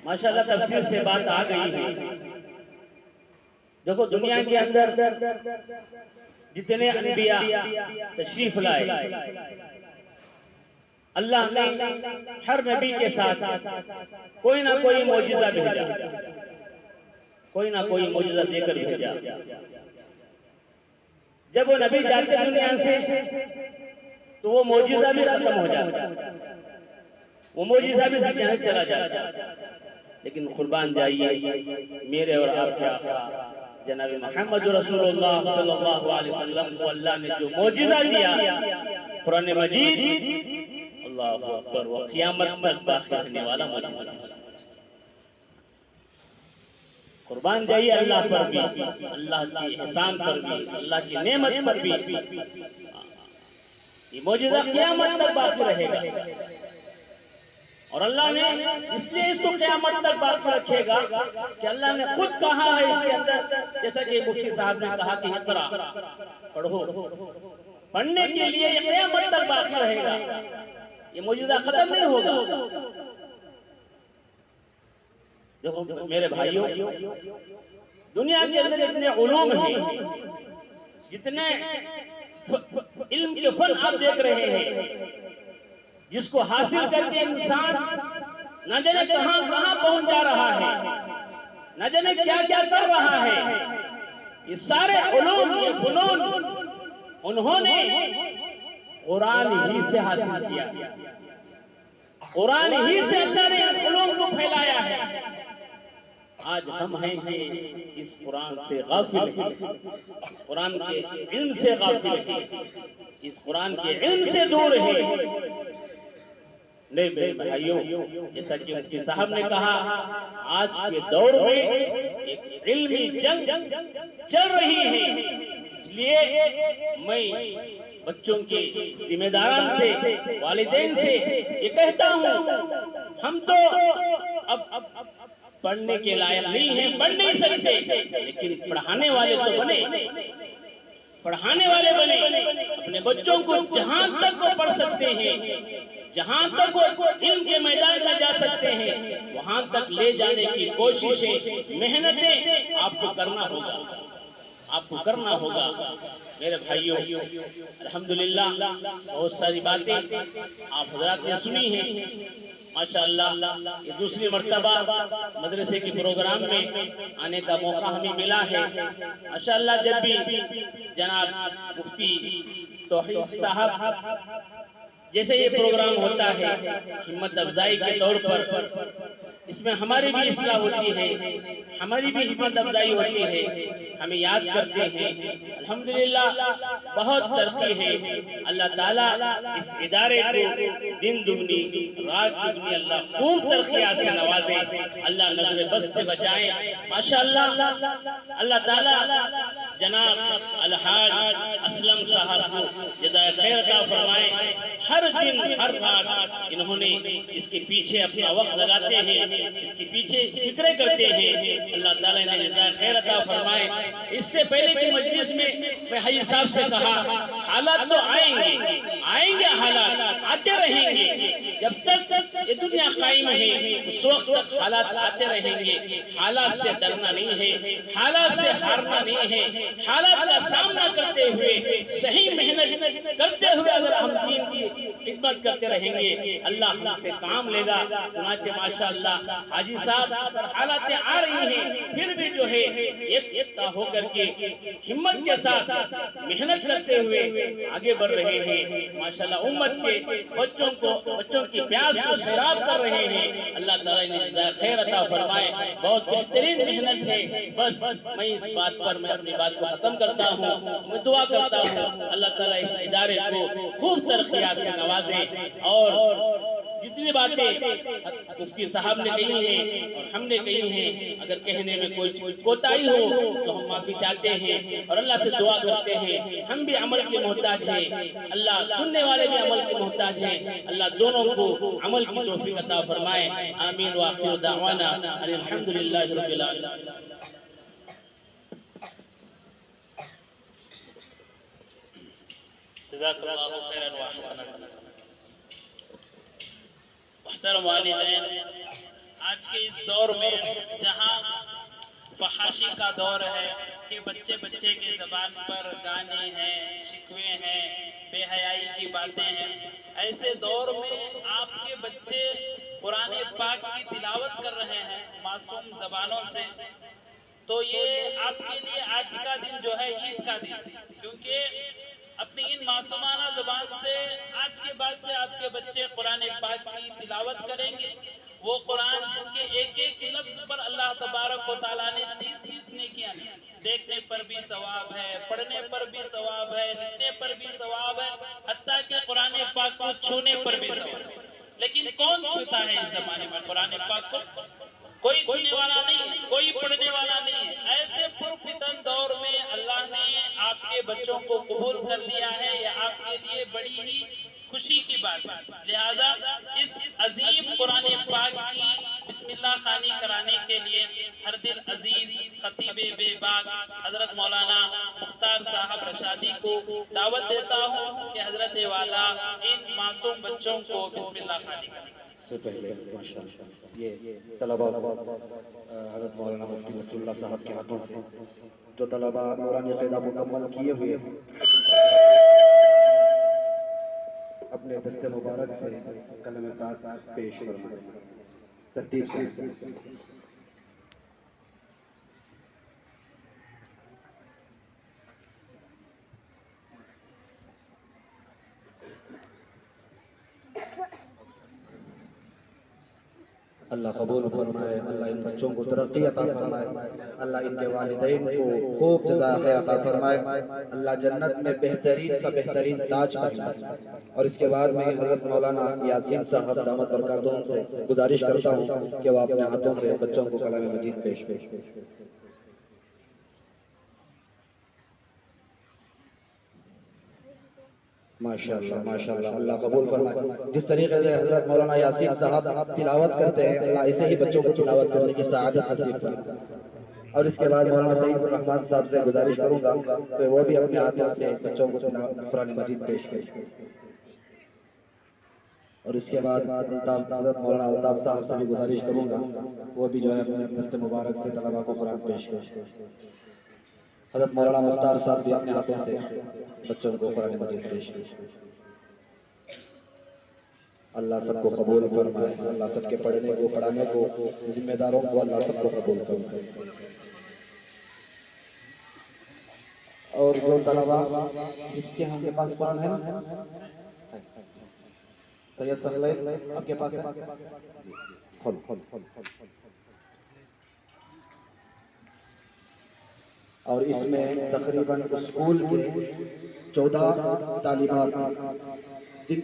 ماشاءاللہ تفصیل سے بات آ گئی ہے۔ دیکھو دنیا کے اندر جتنے انبیاء تشریف لائے، اللہ نے ہر نبی کے ساتھ کوئی نہ کوئی معجزہ بھیجا، کوئی نہ کوئی معجزہ دے کر بھیجا۔ جب وہ نبی جاتے دنیا سے تو وہ معجزہ بھی ختم ہو جاتا، وہ معجزہ بھی دنیا سے چلا جاتا۔ لیکن قربان جائیے میرے اور آپ کے آقا جناب محمد رسول اللہ صلی اللہ علیہ وسلم کو اللہ نے جو معجزہ دیا، قرآن مجید، اللہ اکبر، وہ قیامت تک باقی رہنے والا معجزہ۔ قربان جائیے اللہ پر بھی، اللہ کی احسان پر بھی، اللہ کی نعمت پر بھی۔ یہ معجزہ قیامت تک باقی رہے گا، اور اللہ نے اس لیے اس کو قیامت تک باقی رکھے گا کہ اللہ نے خود کہا ہے اس کے اندر، جیسا کہ مفتی صاحب نے کہا کہ اقرا پڑھو، پڑھنے کے لیے یہ قیامت تک باقی رہے گا، یہ معجزہ ختم نہیں ہوگا۔ دیکھو میرے بھائیوں، دنیا کے اندر اتنے علوم ہیں، جتنے علم کے فن آپ دیکھ رہے ہیں، جس کو حاصل کر کے انسان نہ جانے کہاں کہاں پہنچ جا رہا ہے، نہ جانے کیا کیا کر رہا ہے، یہ سارے علوم، یہ فنون انہوں نے قرآن ہی سے حاصل کیا، قرآن ہی سے اللہ نے اس علوم کو پھیلایا ہے۔ آج ہم ہیں کہ اس قرآن سے غافل ہیں، قرآن کے علم سے غافل ہیں، اس قرآن کے علم سے دور ہیں۔ نہیں میرے بھائیوں، جیسا کہ مفتی صاحب نے کہا، آج کے دور میں ایک علمی جنگ چل رہی ہے، اس لیے میں بچوں کے ذمہ داران سے، والدین سے یہ کہتا ہوں، ہم تو اب پڑھنے کے لائق نہیں ہیں، پڑھ نہیں سکتے، لیکن پڑھانے والے تو بنے، پڑھانے والے بنے، اپنے بچوں کو جہاں تک وہ پڑھ سکتے ہیں، جہاں تک وہ علم کے میدان میں جا سکتے ہیں، وہاں تک لے جانے کی کوششیں، محنتیں آپ کو کرنا ہوگا، آپ کو کرنا ہوگا۔ میرے بھائیوں، الحمدللہ بہت ساری باتیں آپ حضرات نے سنی ہیں، ماشاءاللہ یہ دوسری مرتبہ مدرسے کے پروگرام میں آنے کا موقع ہمیں ملا ہے۔ ماشاءاللہ جب بھی جناب مفتی توحید صاحب جیسے یہ پروگرام ہوتا ہے ہمت افزائی کے طور پر، اس میں ہماری بھی اصلاح ہوتی ہے، ہماری بھی ہمت افزائی ہوتی ہے، ہمیں یاد کرتے ہیں۔ الحمدللہ بہت ترقی ہے، اللہ تعالیٰ اس ادارے کو دن دگنی رات دگنی اللہ خوب ترقیات سے نوازے، اللہ نظر بد سے بچائے۔ ماشاءاللہ اللہ تعالیٰ جناب الحاج اسلم صاحب کو جزائے خیر عطا فرمائے، ہر دن ہر رات انہوں نے اس کے پیچھے اپنا وقت لگاتے ہیں، اس کے پیچھے فکریں کرتے ہیں، اللہ تعالیٰ نے جزائے خیر عطا فرمائے۔ اس سے پہلے کی مجلس میں حاجی صاحب سے کہا، حالات تو آئیں گے حالات آتے رہیں گے، جب تک یہ دنیا قائم ہے اس وقت تک حالات آتے رہیں گے، حالات سے ڈرنا نہیں ہے، حالات سے ہارنا نہیں ہے، حالات کا سامنا کرتے ہوئے صحیح محنت کرتے ہوئے اگر ہم دین کی خدمت کرتے رہیں گے، اللہ ہم سے کام لے گا۔ چنانچہ ماشاءاللہ حاجی صاحب پر حالات آ رہی ہیں، پھر بھی جو ہے ایک ہو کر کے ہمت کے ساتھ محنت کرتے ہوئے آگے بڑھ رہے ہیں، ماشاءاللہ امت کے بچوں کی پیاس کو سیراب کر رہے ہیں، اللہ تعالیٰ نے جزائے خیر عطا فرمائے۔ بہت بہترین محنت ہے، بس میں اس بات پر میں اپنی بات کو ختم کرتا ہوں، میں دعا کرتا ہوں اللہ تعالیٰ اس ادارے کو خوب ترقیات سے نوازے، اور جتنی باتیں مفتی صاحب نے کہی ہیں اور ہم نے کہی ہیں، اگر کہنے میں کوئی کوتاہی ہو تو ہم معافی چاہتے ہیں اور اللہ سے دعا کرتے ہیں۔ ہم بھی عمل کے محتاج ہیں، اللہ سننے والے بھی عمل کے محتاج ہیں، اللہ دونوں کو عمل کی توفیق عطا فرمائے۔ آمین وآخر دعوانا ان الحمدللہ رب العالمین۔ جزاک اللہ خیرا وحسن۔ محترم والدین، آج کے اس دور میں جہاں فحاشی کا دور ہے کہ بچے کی زبان پر گانے ہیں، شکوے ہیں، بے حیائی کی باتیں ہیں، ایسے دور میں آپ کے بچے قرآن پاک کی تلاوت کر رہے ہیں معصوم زبانوں سے، تو یہ آپ کے لیے آج کا دن جو ہے عید کا دن، کیونکہ اپنی ان معصومانہ زبان سے آج کے بعد سے آپ کے بچے قرآن پاک کی تلاوت کریں گے، وہ قرآن جس کے ایک ایک لفظ پر اللہ تبارک و تعالیٰ نے 30 نیکیاں دی، دیکھنے پر بھی ثواب ہے، پڑھنے پر بھی ثواب ہے، لکھنے پر بھی ثواب ہے، حتیٰ کہ قرآن پاک کو چھونے پر بھی ثواب ہے۔ لیکن کون چھوتا ہے اس زمانے میں قرآن پاک کو؟ کوئی سننے والا نہیں ہے، کوئی پڑھنے والا نہیں ہے۔ ایسے پرفتن دور میں اللہ نے آپ کے بچوں کو قبول کر لیا ہے، یہ آپ کے لیے بڑی ہی خوشی کی بات ہے۔ لہٰذا اس عظیم قرآن پاک کی بسم اللہ خوانی کرانے کے لیے ہر دل عزیز خطیب بے باک حضرت مولانا مختار صاحب رشادی کو دعوت دیتا ہوں کہ حضرت والا ان معصوم بچوں کو بسم اللہ خوانی کریں۔ سے پہلے ماشاءاللہ یہ طلبہ حضرت مولانا مفتی رسول اللہ صاحب کے ہاتھوں سے جو طلبہ نورانی قاعدہ مکمل کیے ہوئے اپنے دست مبارک سے کلمہ پاک پیش فرمائیں ترتیب سے۔ اللہ قبول فرمائے، اللہ ان بچوں کو ترقی عطا فرمائے، اللہ ان کے والدین کو خوب جزائے خیر عطا فرمائے، اللہ جنت میں بہترین سا بہترین تاج فرمائے۔ اور اس کے بعد میں حضرت مولانا یاسین صاحب دامت برکاتہم سے گزارش کرتا ہوں کہ وہ اپنے ہاتھوں سے بچوں کو کلام مجید پیش ماشاءاللہ ماشاءاللہ، اللہ قبول فرمائے۔ جس طریقے سے حضرت مولانا یاسین صاحب تلاوت کرتے ہیں، اللہ ایسے ہی بچوں کو تلاوت کرنے کی سعادت نصیب فرمائے۔ اور اس کے بعد مولانا سعید الرحمن صاحب سے گزارش کروں گا کہ وہ بھی اپنے ہاتھوں سے بچوں کو قرآن مجید پیش کریں۔ اور اس کے بعد حضرت مولانا الطاف صاحب سے بھی گزارش کروں گا وہ بھی جو ہے اپنے دست مبارک سے طلبہ کو قرآن پیش کریں۔ حضرت مولانا مختار صاحب بھی اپنے ہاتھوں سے بچوں کو قرآن مجید پیش کریں۔ اللہ سب کو قبول فرمائے، اللہ سب کے پڑھنے کو پڑھانے کو ذمہ داروں کو اللہ سب کو قبول فرمائے۔ اور جو طلبہ اس کے ہم کے پاس قرآن ہے سید سہلیل آپ کے پاس ہے؟ اور اس میں تقریباً اسکول کے 14 طالبات جن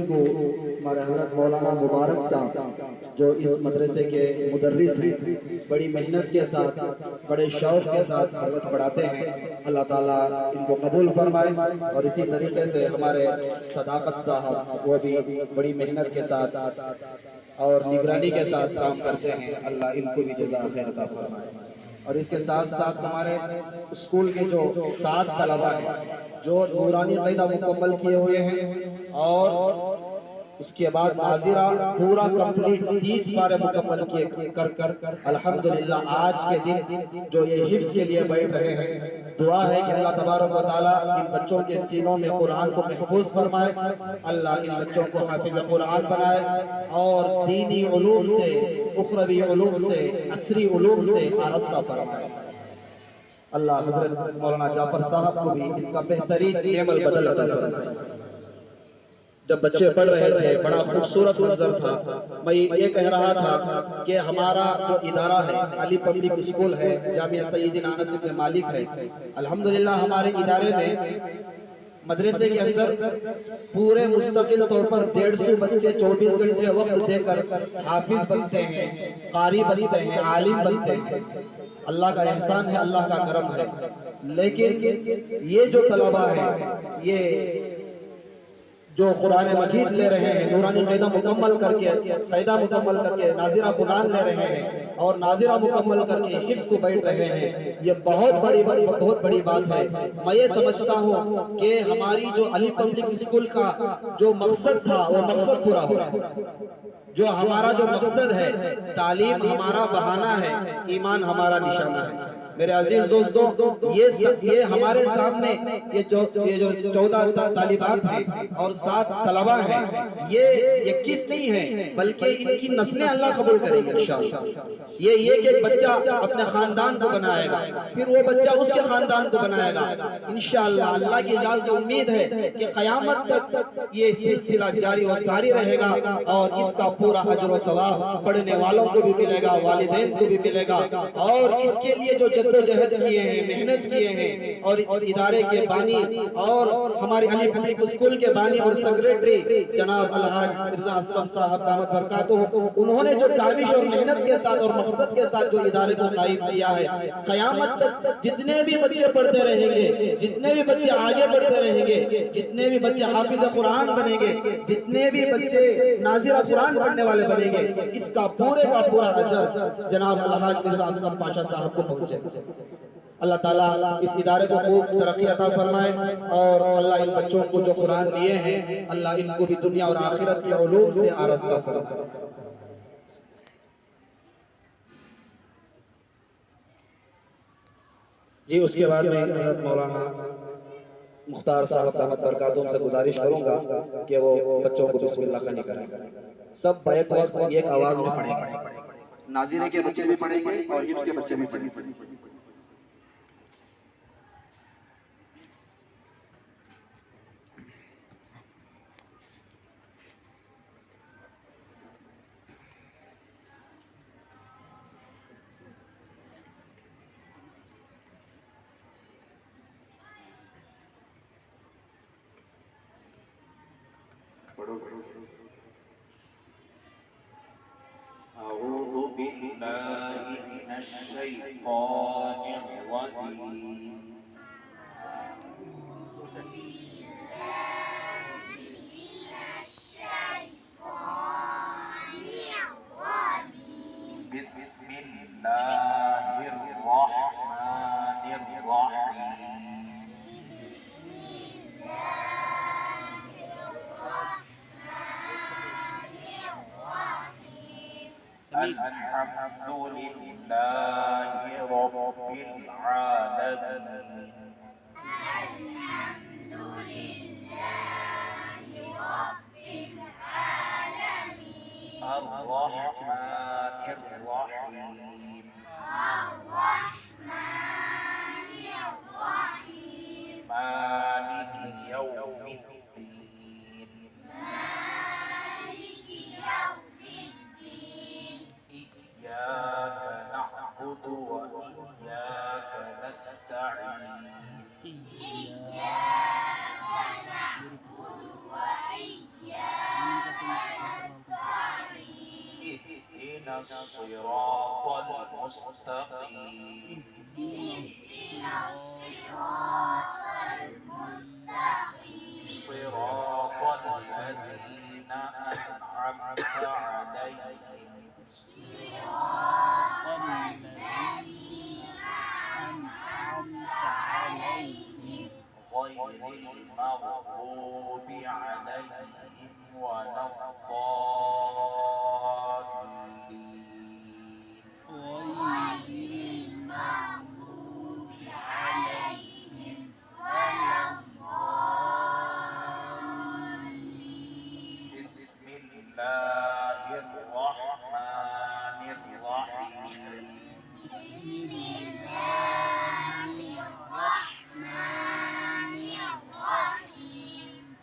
کو ہمارے حضرت مولانا مبارک صاحب جو اس مدرسے کے مدرس ہیں، بڑی محنت کے ساتھ بڑے شوق کے ساتھ پڑھاتے ہیں، اللہ تعالیٰ ان کو قبول فرمائے۔ اور اسی طریقے سے ہمارے صداقت صاحب وہ بھی بڑی محنت کے ساتھ اور نگرانی کے ساتھ کام کرتے ہیں، اللہ ان کو بھی جزائے خیر عطا فرمائے۔ اور اس کے ساتھ ساتھ ہمارے اسکول کے جو 7 طلبہ ہیں جو نورانی قاعدہ مکمل کیے ہوئے ہیں، اور اس کے بعد ناظرہ پورا کمپلیٹ 30 پارے مکمل کر الحمدللہ آج کے دن جو یہ حفظ کے لیے بیٹھ رہے ہیں، دعا ہے کہ اللہ تبارک و تعالیٰ ان بچوں کے سینوں میں قرآن کو محفوظ فرمائے، اللہ ان بچوں کو حافظ قرآن بنائے، اور دینی علوم سے، اخروی علوم سے، عصری علوم سے آراستہ فرمائے۔ اللہ حضرت مولانا جعفر صاحب کو بھی اس کا بہترین نعم البدل عطا فرمائے۔ جب بچے پڑھ رہے تھے بڑا خوبصورت منظر تھا۔ میں یہ کہہ رہا تھا کہ ہمارا جو ادارہ ہے علی پبلک اسکول ہے، جامعہ سیدنا انس بن مالک ہے، الحمدللہ ہمارے ادارے میں مدرسے کے اندر پورے مستقل طور پر 150 بچے 24 گھنٹے وقت دے کر حافظ بنتے ہیں، قاری بنتے ہیں، عالم بنتے ہیں۔ اللہ کا احسان ہے، اللہ کا کرم ہے۔ لیکن یہ جو طلبہ ہیں، یہ جو قرآن مجید لے رہے ہیں، نورانی قاعدہ مکمل کر کے، قاعدہ مکمل کر کے ناظرہ قرآن لے رہے ہیں اور ناظرہ مکمل کر کے حفظ کو بیٹھ رہے ہیں، یہ بہت بڑی بات ہے۔ میں یہ سمجھتا ہوں کہ ہماری جو علی پبلک اسکول کا جو مقصد تھا وہ مقصد پورا ہو رہا ہے۔ جو ہمارا جو مقصد ہے، تعلیم ہمارا بہانہ ہے، ایمان ہمارا نشانہ ہے۔ میرے عزیز دوستوں، یہ ہمارے سامنے یہ جو 14 طالبات ہیں اور 7 طلبہ ہیں، یہ 21 نہیں ہیں بلکہ ان کی نسلیں اللہ قبول کریں گے انشاءاللہ۔ یہ کہ ایک بچہ اپنے خاندان کو بنائے گا، پھر وہ بچہ اس کے خاندان کو بنائے گا انشاءاللہ۔ اللہ کی اجازت سے امید ہے کہ قیامت تک یہ سلسلہ جاری و ساری رہے گا، اور اس کا پورا اجر و ثواب پڑھنے والوں کو بھی ملے گا، والدین کو بھی ملے گا، اور اس کے لیے جو جدوجہد کیے ہیں، محنت کیے ہیں، اور اس ادارے کے بانی اور ہماری علی پبلک اسکول کے بانی اور سیکریٹری جناب الحاج مرزا اسلم صاحب دامت برکاتہ، انہوں نے جو کاوش اور محنت کے ساتھ اور مقصد کے ساتھ جو ادارے کو قائم کیا ہے، قیامت تک جتنے بھی بچے پڑھتے رہیں گے، جتنے بھی بچے آگے بڑھتے رہیں گے، جتنے بھی بچے حافظ قرآن بنیں گے، جتنے بھی بچے ناظرہ قرآن پڑھنے والے بنیں گے، اس کا پورا اجر جناب الحاج مرزا اسلم پاشا صاحب کو پہنچے۔ اللہ تعالیٰ اس ادارے کو خوب ترقی عطا فرمائے، اور اللہ ان بچوں کو جو قرآن دیے ہیں، اللہ ان کو بھی دنیا اور آخرت کے علوم سے آراستہ فرمائے۔ جی اس کے بعد میں حضرت مولانا مختار صاحب دامت برکاتہم سے گزارش کروں گا کہ وہ بچوں کو بسم اللہ خانی کریں۔ سب بیک وقت ایک آواز میں پڑھیں گے، ناظرے کے بچے بھی پڑھیں گے اور حفظ کے بچے بھی پڑھیں گے۔ أعوذ بالله من الشيطان الرجيم بسم الله الرحمن الرحيم الحمد لله رب العالمين الرحمن الرحيم مالك يوم الدين إياك نعبد وإياك نستعين اهدنا الصراط المستقيم صراط الذين أنعمت عليهم غير المغضوب عليهم ولا الضالين بسم الله الرحمن الرحيم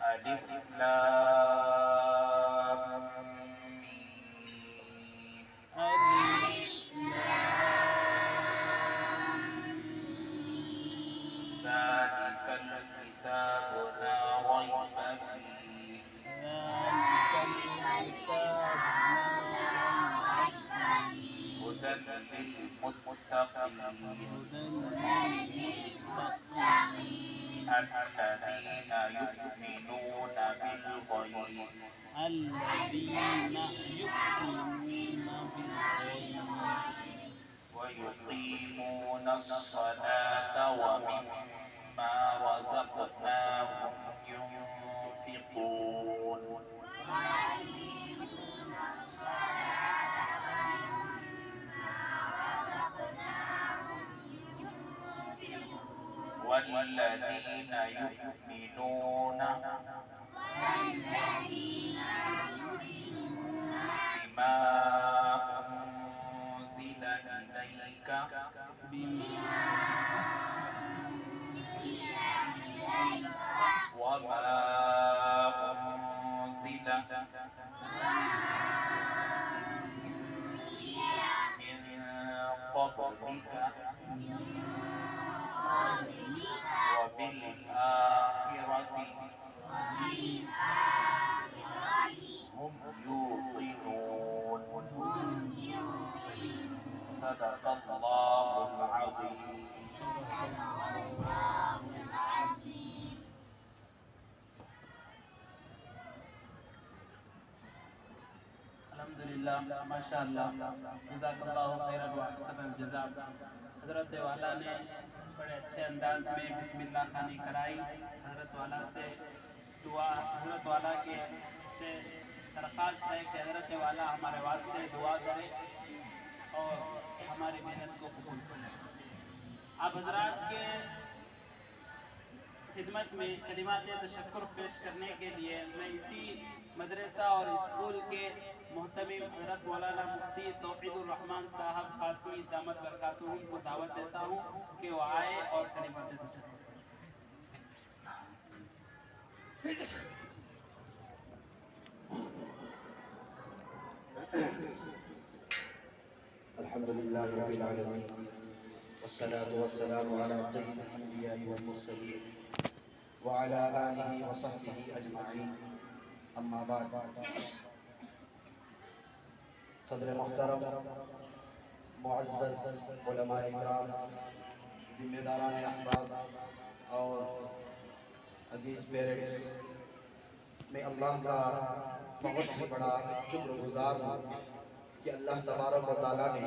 ألف لام ميم ذلك الكتاب لا ريب فيه هدى للمتقين الذين يؤمنون بالغيب ويقيمون الصلاة ومما رزقناهم ينفقون والذين يؤمنون بما أنزل إليك وما أنزل من قبلك وبالآخرة هم يوقنون صدق الله العظيم. الحمدللہ ماشاءاللہ جزاک اللہ خیرا و احسن الجزاء. حضرت والا نے بڑے اچھے انداز میں بسم اللہ خوانی کرائی. حضرت والا سے دعا، حضرت والا کے سے درخواست ہے کہ حضرت والا ہمارے واسطے دعا کرے اور ہماری محنت کو قبول کرے. آپ حضرات کے خدمت میں کلمات تشکر پیش کرنے کے لیے میں اسی مدرسہ اور اسکول کے محتمم حضرت مولانا مفتی توحید الرحمن صاحب قاسمی دامت برکاتہم کو دعوت دیتا ہوں کہ وہ آئے اور کلمات تشکر. الحمدللہ رب العالمین والصلاة والسلام على سید الانبیاء والمرسلین وعلى آلہ وصحبہ اجمعین. اما بعد، صدر محترم، معزز علماء اکرام، ذمہ داران احباب اور عزیز پیرنٹس، میں اللہ کا بہت ہی بڑا شکر گزار ہوں کہ اللہ تبارک و تعالیٰ نے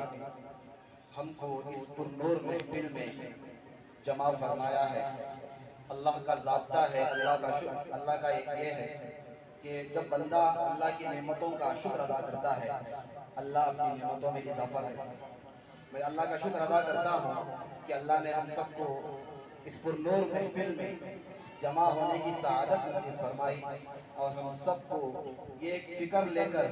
ہم کو اس پرنور محفل میں جمع فرمایا ہے. اللہ کا ضابطہ ہے، اللہ کا شکر، اللہ کا ایک یہ ہے کہ جب بندہ اللہ کی نعمتوں کا شکر ادا کرتا ہے، اللہ اپنی نعمتوں میں اضافہ کرتا ہے. میں اللہ کا شکر ادا کرتا ہوں کہ اللہ نے ہم سب کو اس پرنور محفل میں جمع ہونے کی سعادت نصیب فرمائی اور ہم سب کو یہ ایک فکر لے کر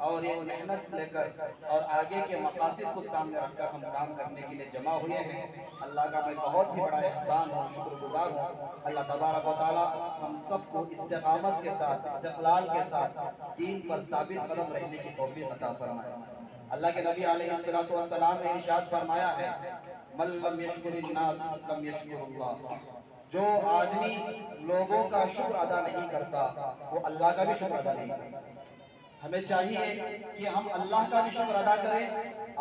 اور ایک محنت لے کر اور آگے کے مقاصد کو سامنے رکھ کر ہم کام کرنے کے لیے جمع ہوئے ہیں. اللہ کا میں بہت ہی بڑا احسان ہوں، شکر گزار ہوں. اللہ تبارک و تعالی ہم سب کو استقامت کے ساتھ، استقلال کے ساتھ دین پر ثابت قدم رہنے کی توفیق عطا فرمائے. اللہ کے نبی علیہ السلام نے ارشاد فرمایا ہے، من لم یشکر الناس لم یشکر اللہ. جو آدمی لوگوں کا شکر ادا نہیں کرتا وہ اللہ کا بھی شکر ادا نہیں کرتا. ہمیں چاہیے کہ ہم اللہ کا بھی شکر ادا کریں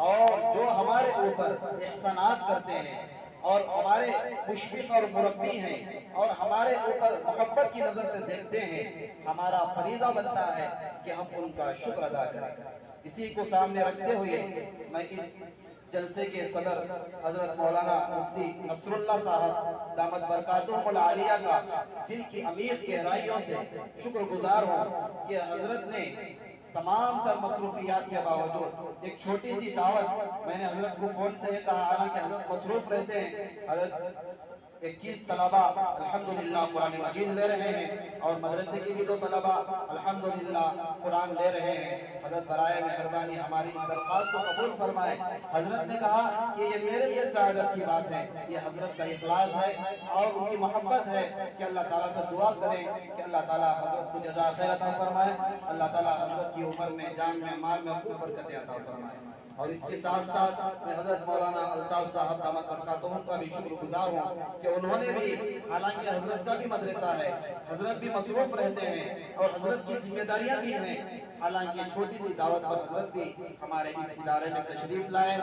اور جو ہمارے اوپر احسانات کرتے ہیں اور ہمارے مشفق اور مربی ہیں اور ہمارے اوپر محبت کی نظر سے دیکھتے ہیں، ہمارا فریضہ بنتا ہے کہ ہم ان کا شکر ادا کریں. اسی کو سامنے رکھتے ہوئے میں اس جلسے کے صدر حضرت مولانا مفتی نصر اللہ صاحب دامت برکاتہم العالیہ کا دل کی عمیق گہرائیوں سے شکر گزار ہوں کہ حضرت نے تمام تر مصروفیات کے باوجود ایک چھوٹی سی دعوت، میں نے حضرت کو فون سے یہ کہا، حالانکہ حضرت مصروف رہتے ہیں، حضرت 21 طلبہ الحمدللہ قرآن مجید لے رہے ہیں اور مدرسے کی بھی 2 طلبہ الحمدللہ قرآن لے رہے ہیں. حضرت برائے مہربانی ہماری اس درخواست کو قبول فرمائے. حضرت نے کہا کہ یہ میرے لیے سعادت کی بات ہے، یہ حضرت کا اخلاص ہے اور ان کی محبت ہے کہ اللہ تعالیٰ سے دعا کریں کہ اللہ تعالیٰ حضرت کو جزا خیر عطا فرمائے. اللہ تعالیٰ حضرت کی عمر میں، جان میں، مال میں خوب برکتیں عطا فرمائے. اور اس کے ساتھ ساتھ میں حضرت مولانا الطاف صاحب دامت برکاتہم کا بھی شکر گزار ہوں کہ انہوں نے بھی، حالانکہ حضرت کا بھی مدرسہ ہے، حضرت بھی مصروف رہتے ہیں اور حضرت کی ذمہ داریاں بھی ہیں، حالانکہ چھوٹی سی دعوت پر حضرت بھی ہمارے اس ادارے میں تشریف لائے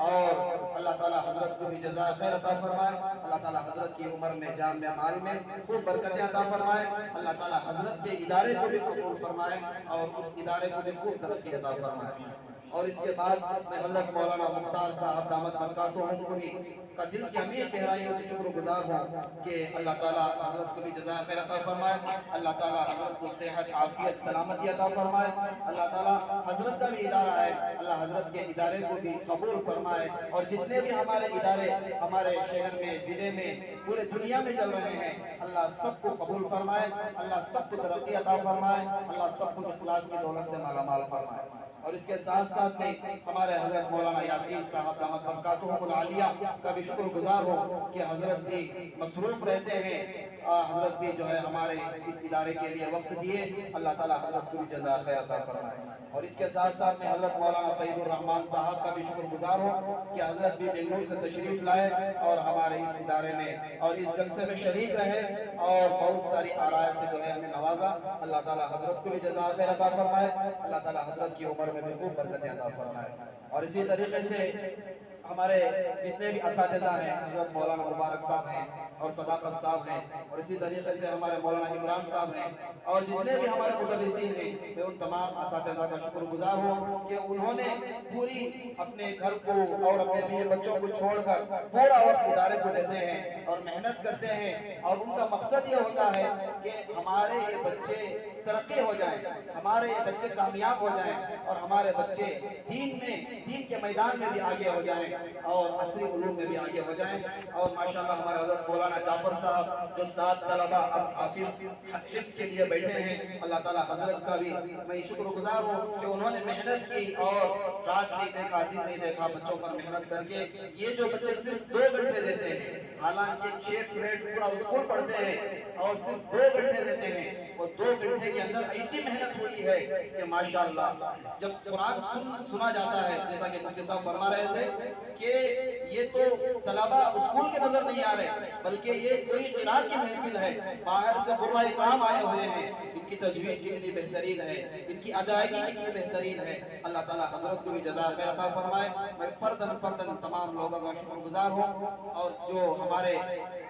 اور اللہ تعالیٰ حضرت کو بھی جزائے خیر عطا فرمائے. اللہ تعالیٰ حضرت کی عمر میں، جان میں، مال میں خوب برکتیں عطا فرمائے. اللہ تعالیٰ حضرت کے ادارے کو بھی قبول فرمائے اور اس ادارے کو بھی خوب ترقی عطا فرمائے. اور اس کے بعد میں حضرت مولانا مختار صاحب دامت برکاتہم کو بھی کا دل کی عمیق گہرائیوں سے شکر گزار ہوں کہ اللہ تعالیٰ حضرت کو بھی جزائے خیر عطا فرمائے. اللہ تعالیٰ حضرت کو صحت، عافیت، سلامتی عطا فرمائے. اللہ تعالیٰ حضرت کا بھی ادارہ ہے، اللہ حضرت کے ادارے کو بھی قبول فرمائے. اور جتنے بھی ہمارے ادارے ہمارے شہر میں، ضلع میں، پورے دنیا میں چل رہے ہیں، اللہ سب کو قبول فرمائے. اللہ سب کو ترقی عطا فرمائے. اللہ سب کو اخلاص کی دولت سے مالا مال فرمائے. اور اس کے ساتھ ساتھ میں ہمارے حضرت مولانا یاسین صاحب دامت برکاتہم العالیہ کا بھی شکر گزار ہوں کہ حضرت بھی مصروف رہتے ہیں حضرت بھی جو ہے ہمارے اس ادارے کے لیے وقت دیے، اللہ تعالیٰ حضرت کو جزا خیر عطا فرمائے۔ اور اس کے ساتھ ساتھ میں حضرت مولانا سعید الرحمان صاحب کا بھی شکر گزار ہوں کہ حضرت بھی بنگلور سے تشریف لائے اور ہمارے اس ادارے میں اور اس جلسے میں شریک رہے اور بہت ساری آرائے سے جو ہے ہمیں نوازا۔ اللہ تعالیٰ حضرت کو بھی جزا خیر عطا فرمائے، اللہ تعالیٰ حضرت کی عمر میں بھی خوب برکتیں عطا فرمائے۔ اور اسی طریقے سے ہمارے جتنے بھی اساتذہ ہیں، حضرت مولانا مبارک صاحب ہیں اور صداقت صاحب ہیں، اور اسی طریقے سے ہمارے مولانا عمران صاحب ہیں، اور جتنے بھی ہمارے مدرسین ہیں، میں ان تمام اساتذہ کا شکر گزار ہوں کہ انہوں نے پوری اپنے گھر کو اور اپنے بیوی بچوں کو چھوڑ کر پورا وقت ادارے کو دیتے ہیں اور محنت کرتے ہیں، اور ان کا مقصد یہ ہوتا ہے کہ ہمارے یہ بچے ترقی ہو جائیں، ہمارے یہ بچے کامیاب ہو جائیں، اور ہمارے بچے دین کے میدان میں بھی آگے ہو جائیں اور عصری علوم میں بھی آگے ہو جائیں۔ اور ماشاءاللہ ہمارے حضرت مولانا جعفر صاحب جو 7 طلبہ اب حفظ کے لیے بیٹھے ہیں، اللہ تعالیٰ حضرت کا بھی میں شکر گزار ہوں کہ انہوں نے محنت کی اور رات نہیں دیکھا دن نہیں دیکھا بچوں پر محنت کر کے یہ جو بچے صرف 2 گھنٹے دیتے ہیں، حالانکہ 6 پیریڈ پورا اسکول پڑھتے ہیں اور صرف 2 گھنٹے دیتے ہیں، وہ 2 گھنٹے کے اندر ایسی محنت ہوئی ہے کہ ماشاءاللہ جب قرآن سنا جاتا ہے، جیسا کہ مفتی صاحب فرما رہے تھے کہ یہ تو طلبہ اسکول کے نظر نہیں آ رہے بلکہ یہ کوئی قرآن کی محفل ہے، باہر سے قرآن اکرام آئے ہوئے ہیں، ان کی تجوید کتنی بہترین ہے، ان کی ادائیگی کتنی بہترین ہے۔ اللہ تعالیٰ حضرت کو بھی جزا خیر عطا فرمائے۔ میں فرداً تمام لوگوں کا شکر گزار ہوں، اور جو ہمارے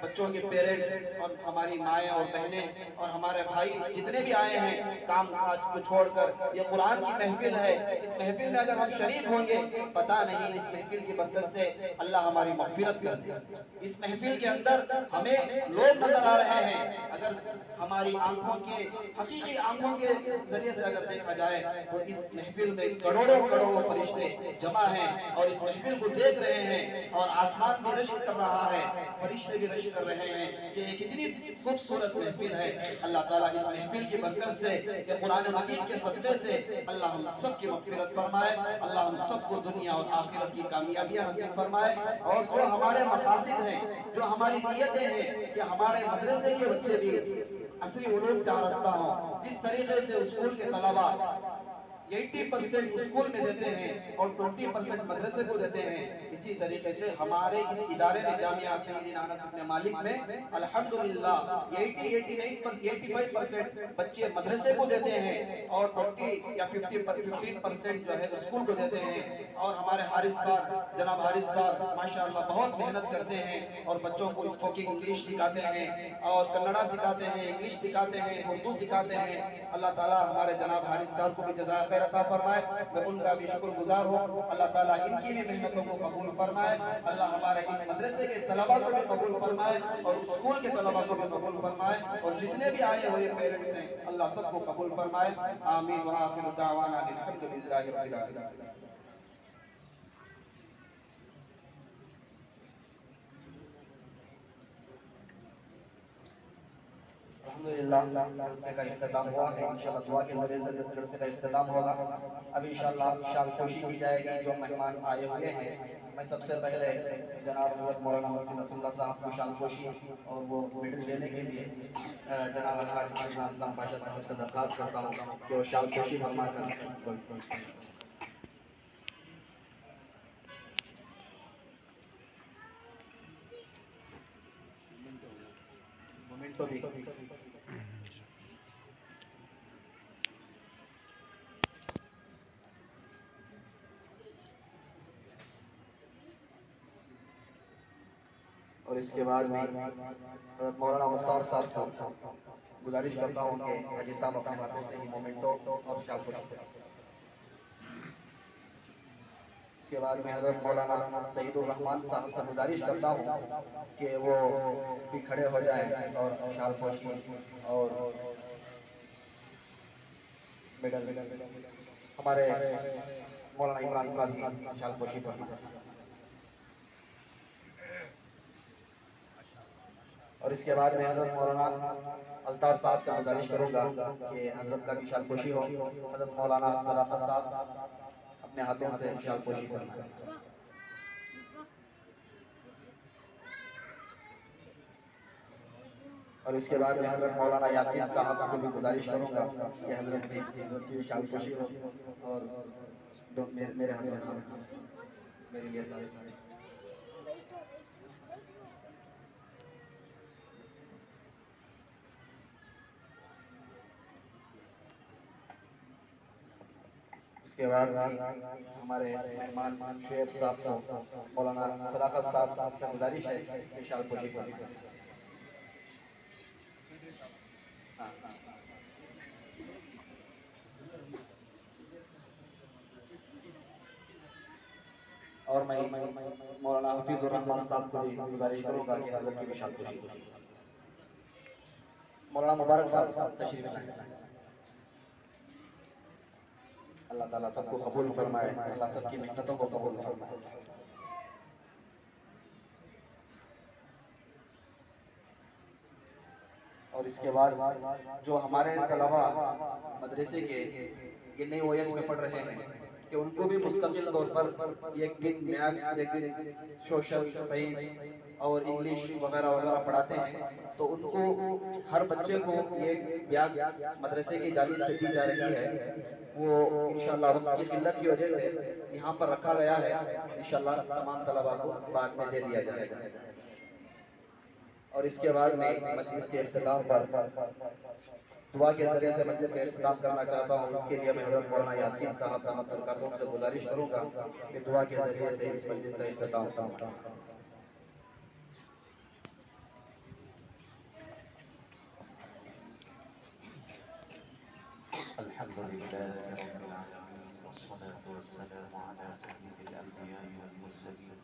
بچوں کے پیرنٹس اور ہماری مائیں اور بہنیں اور ہمارے بھائی جتنے بھی آئے ہیں کام کاج کو چھوڑ کر، یہ قرآن کی محفل ہے، اس محفل میں اگر ہم شریک ہوں گے پتہ نہیں اس محفل کی برکت سے اللہ ہماری مغفرت کر دے۔ اس محفل کے اندر ہمیں لوگ نظر آ رہے ہیں، اگر ہماری آنکھوں کے حقیقی آنکھوں کے ذریعے سے اگر دیکھا جائے تو اس محفل میں کروڑوں فرشتے جمع ہیں اور اس محفل کو دیکھ رہے ہیں، اور آسمان بھی رشک کر رہا ہے، فرشتے بھی رشک کر رہے ہیں کہ یہ کتنی خوبصورت محفل ہے۔ اللہ تعالیٰ اس محفل کی برکت سے کہ قرآن مجید کے صدقے سے اللہ ہم سب کی مغفرت فرمائے، اللہ ہم سب کو دنیا اور آخرت کی کامیابیاں نصیب فرمائے، اور جو ہمارے مقاصد ہیں، جو ہماری نیتیں ہیں کہ ہمارے مدرسے کے بچے بھی عصری علوم سے آراستہ ہوں، جس طریقے سے اسکول کے طلبہ 80% اسکول میں دیتے ہیں اور 20% مدرسے کو دیتے ہیں، اسی طریقے سے ہمارے اس ادارے میں جامعہ سیدنا انس بن مالک میں الحمدللہ 85% بچے مدرسے کو دیتے ہیں اور 20 یا 15% جو ہے اسکول کو دیتے ہیں۔ اور ہمارے حارث صاحب جناب حارث صاحب ماشاءاللہ بہت محنت کرتے ہیں اور بچوں کو اسپوکنگ انگلش سکھاتے ہیں اور کنڑا سکھاتے ہیں، انگلش سکھاتے ہیں، اردو سکھاتے ہیں۔ اللہ تعالیٰ ہمارے جناب حارث صاحب کو بھی جزائے خیر عطا فرمائے، میں ان کا بھی شکر گزار ہوں۔ اللہ تعالیٰ ان کی بھی محنتوں کو قبول فرمائے، اللہ ہمارے ان مدرسے کے طلبہ کو بھی قبول فرمائے اور اسکول کے طلبہ کو بھی قبول فرمائے، اور جتنے بھی آئے ہوئے پیرنٹس ہیں اللہ سب کو قبول فرمائے۔ آمین وآخر دعوانا الحمدللہ رب العالمین۔ الحمدللہ جلسے کا اختتام ہوا ہے، انشاءاللہ دعا کے ذریعے سے جلسے کا اختتام ہوگا۔ اب انشاءاللہ شال پوشی کی جائے گی جو مہمان آئے ہوئے ہیں۔ میں سب سے پہلے جناب حضرت مولانا مفتی نصر اللہ صاحب کو شال پوشی اور وہ میڈل دینے کے لیے جناب الحاج مرزا اسلم پاشا صاحب سے درخواست کرتا ہوں کہ وہ شال پوشی فرما کر مومنٹو بھی اور اس کے بعد میں حضرت مولانا مختار صاحب کو گزارش کرتا ہوں کہ حاجی صاحب اپنے ہاتھوں سے ہی مومنٹو اور شال پوشی کریں۔ اس کے بعد میں حضرت مولانا سعید الرحمان صاحب سے گزارش کرتا ہوں کہ وہ بھی کھڑے ہو جائیں اور شال پوشی اور میڈل ہمارے مولانا عمران صاحب کی شال پوشی فرمائیں۔ اور اس کے بعد میں حضرت مولانا الطاف صاحب سے گزارش کروں گا کہ حضرت کا بھی شال پوشی ہو۔ حضرت مولانا صداقت صاحب اپنے ہاتھوں سے شال پوشی فرمائیں۔ اور اس کے بعد میں حضرت مولانا یاسین صاحب کو بھی گزارش کروں گا کہ حضرت کی شال کشی ہو اور میرے حضرت میرے لیے ساتھ اس کے بعد ہمارے مہمان شعیب صاحب کو مولانا صداقت صاحب سے گزارش ہے کہ شال کشی کریں. اور میں مولانا حفیظ الرحمان صاحب کو بھی گزارش کروں گا کہ حضرت کی بھی شال کشی کریں. مولانا مبارک صاحب تشریف لائیں. اللہ تعالیٰ سب کو قبول فرمائے، اللہ سب کی محنتوں کو قبول فرمائے. اور اس کے بعد جو ہمارے طلبہ مدرسے کے یہ نئے OS میں پڑھ رہے ہیں کہ ان کو بھی مستقل طور پر ایک دن میتھس، ایک دن سوشل سائنس اور انگلش وغیرہ وغیرہ پڑھاتے ہیں، تو ان کو ہر بچے کو ایک بیاگ مدرسے کی جانب سے دی جا رہی ہے. وہ انشاءاللہ وقت کی قلت کی وجہ سے یہاں پر رکھا گیا ہے. انشاءاللہ تمام طلبہ کو بعد میں دے دیا جائے گا. اور اس کے بعد میں مجلس کے اختتام پر دعا کے ذریعے سے مجلس کا اختتام کرنا چاہتا ہوں. اس کے لیے میں حضرت مولانا یاسین صاحب دامت برکاتہم سے گزارش کروں گا کہ دعا کے ذریعے سے اس مجلس کا اختتام فرمائیں. الحمد لله رب العالمين والصلاة والسلام على سيد الأنبياء والمرسلين.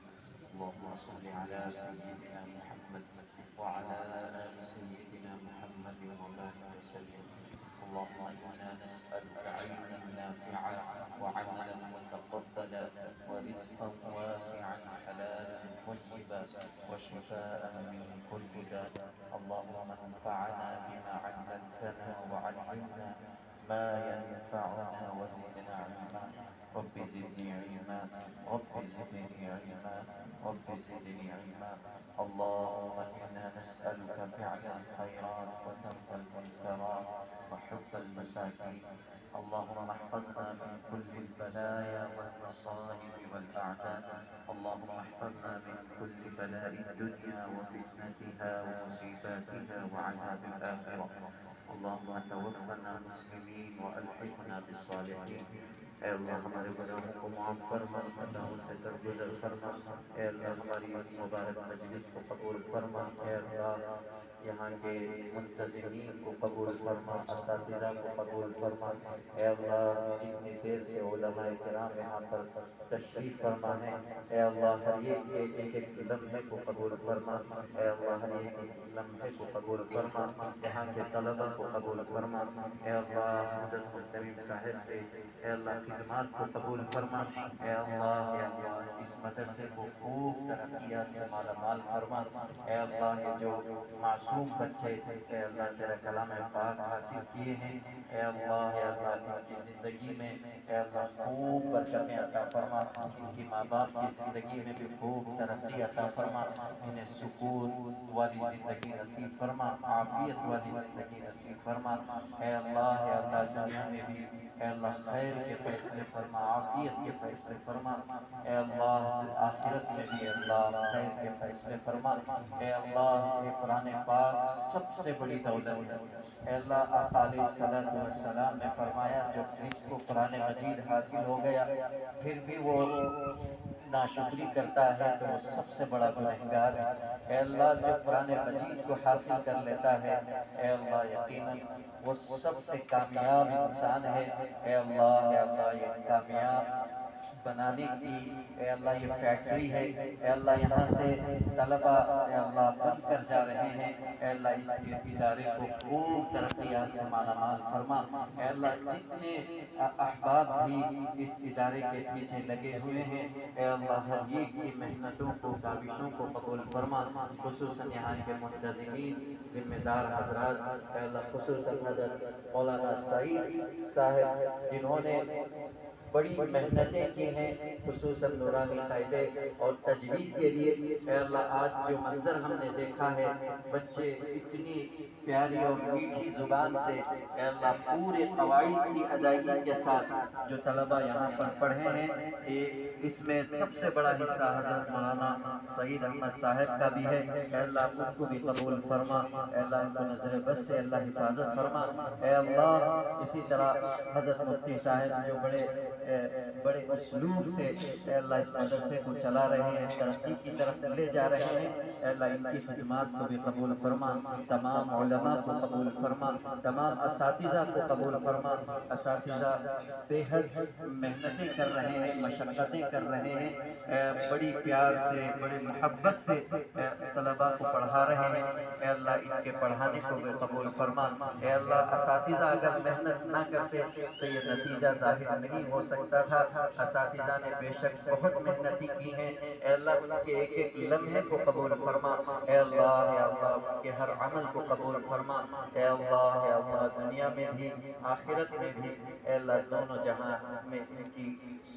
اللهم صل على سيدنا محمد وعلى آل سيدنا محمد وبارك وسلم. اللهم إنا نسألك علما نافعا وعملا متقبلا ورزقا واسعا حلالا طيبا وشفاء من كل داء. اللهم انفعنا بما علمتنا وعلمنا ما ينفعنا وزدنا علما. رب زدني علما، رب زدني علما، رب زدني علما. اللهم إنا نسألك فعل الخيرات وترك المنكرات وحب المساكين. اللهم احفظنا من كل البلايا والمصائب والأعداء. اللهم احفظنا من كل بلاء الدنيا وفتنتها ومصيباتها وعذاب الآخرة. اللهم توفنا مسلمين وألحقنا بالصالحين. اے اللہ ہمارے گناہوں کو معاف فرما، خطاؤں سے درگزر فرما. اے اللہ ہماری اس مبارک مجلس کو قبول فرما. اے اللہ یہاں کے منتظمین کو قبول فرما، اساتذہ کو قبول فرما. اے اللہ جتنی دیر سے علماء کرام یہاں پر تشریف فرما ہے، اے اللہ ہر ایک کے ایک ایک لمحے کو قبول فرما. اے اللہ ہر ایک لمحے کو قبول فرما. یہاں کے طلبہ کو قبول فرما. اے اللہ حضرت محترم صاحب کے اے اللہ خدمات کو قبول فرما. اے اللہ اس مدرسے کو خوب ترقیات سے مالا مال فرما. اے اللہ یہ جو معصوم بچے تھے اے اللہ تیرا کلام پاک حاصل کیے ہیں، اے اللہ ان کی زندگی میں اے اللہ خوب برکتیں عطا فرما. ان کی ماں باپ کی زندگی میں بھی خوب ترقی عطا فرما. انہیں سکون والی زندگی نصیب فرما، عافیت والی زندگی نصیب فرما. اے اللہ دنیا میں بھی اے اللہ خیر کے فیصلے فرما، عافیت کے فیصلے فرما. اے اللہ آخرت میں بھی اے اللہ خیر کے فیصلے فرما. اے اللہ یہ قرآن پاک سب سے بڑی دولت ہے. اے اللہ آقا علیہ السلام نے فرمایا جو جس کو قرآن مجید حاصل ہو گیا پھر بھی وہ ناشکری کرتا ہے تو وہ سب سے بڑا گنہگار ہے. اے اللہ جو قرآن مجید کو حاصل کر لیتا ہے اے اللہ یقیناً وہ سب سے کامیاب انسان ہے. اے اللہ یہ کامیاب بنانے کی اے اللہ یہ فیکٹری ہے. اے اللہ یہاں سے طلبہ اے اللہ بن کر جا رہے ہیں. اے اللہ اس ادارے کو خوب ترقیات سے مالا مال فرما. اے اللہ جتنے احباب بھی اس ادارے کے پیچھے لگے ہوئے ہیں اے اللہ ہر ایک کی محنتوں کو کاوشوں کو قبول فرما. خصوصاً یہاں کے منتظمین ذمہ دار حضرات اے اللہ خصوصاً حضرت مولانا سعید صاحب جنہوں نے بڑی محنتیں کی ہیں، خصوصاً نورانی قاعدے اور تجوید کے لیے۔ اے اللہ آج جو منظر ہم نے دیکھا ہے، بچے اتنی پیاری اور میٹھی زبان سے اے اللہ پورے قواعد کی ادائیگی کے ساتھ جو طلبہ یہاں پر پڑھے ہیں، اس میں سب سے بڑا حصہ حضرت مولانا سعید احمد صاحب کا بھی ہے۔ اے اللہ ان کو بھی قبول فرما، اے اللہ ان کو نظر بس سے اللہ حفاظت فرما۔ اے اللہ اسی طرح حضرت مفتی صاحب جو بڑے اسلوب سے اے اللہ اس مدرسے کو چلا رہے ہیں، ترقی کی طرف لے جا رہے ہیں، اے اللہ ان کی خدمات کو بھی قبول فرما، تمام علماء کو قبول فرما، تمام اساتذہ کو قبول فرما۔ اساتذہ بے حد محنتیں کر رہے ہیں، مشقتیں کر رہے ہیں، بڑی پیار سے بڑی محبت سے طلباء کو پڑھا رہے ہیں۔ اے اللہ ان کے پڑھانے کو بھی قبول فرما۔ اے اللہ اساتذہ اگر محنت نہ کرتے تو یہ نتیجہ ظاہر نہیں ہو سکتا تھا۔ اساتذہ نے بے شک بہت محنتی کی ہیں، اے اللہ ان کے ایک ایک لمحے کو قبول فرما۔ اے اللہ ان کے ہر عمل کو قبول فرما۔ اے اللہ دنیا میں بھی آخرت میں بھی اے اللہ دونوں جہاں میں ان کی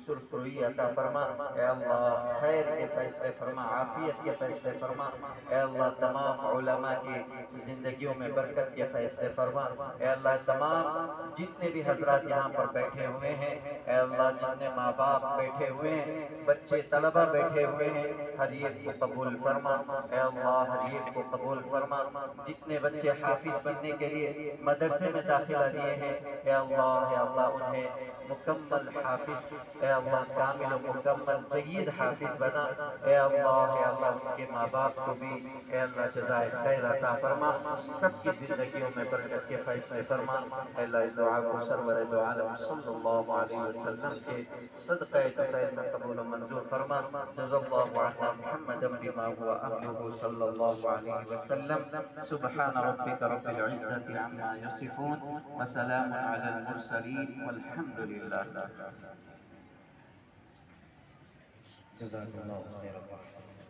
سرخروئی عطا فرما۔ اے اللہ خیر کے فیصلے فرما، عافیت کے فیصلے فرما۔ اے اللہ تمام علماء کی زندگیوں میں برکت کے فیصلے فرما۔ اے اللہ تمام جتنے بھی حضرات یہاں پر بیٹھے ہوئے ہیں، اے اللہ جتنے ماں باپ بیٹھے ہوئے ہیں، بچے طلبہ بیٹھے ہوئے ہیں، ہر ایک کو قبول فرما۔ اے اللہ ہر ایک کو قبول فرما۔ جتنے بچے حافظ بننے کے لیے مدرسے میں داخلہ لیے ہیں، اے اللہ انہیں مکمل حافظ، اے اللہ کامل و مکمل جید حافظ بنا۔ اے اللہ ان کے ماں باپ کو بھی اے اللہ جزائے خیر عطا فرما، سب کی زندگیوں میں برکت کے فیصلے فرما۔ اے اللہ اس دعا کو سرور دو عالم صلی اللہ علیہ وسلم کے صدقہ طفیل میں قبول و منظور فرما۔ جزا اللہ عنا محمد بما هو اهله صلی اللہ علیہ وسلم۔ سبحان ربک رب العزت عما یصفون وسلام علی المرسلین والحمد للہ۔ جزاک اللہ خیر و احسن۔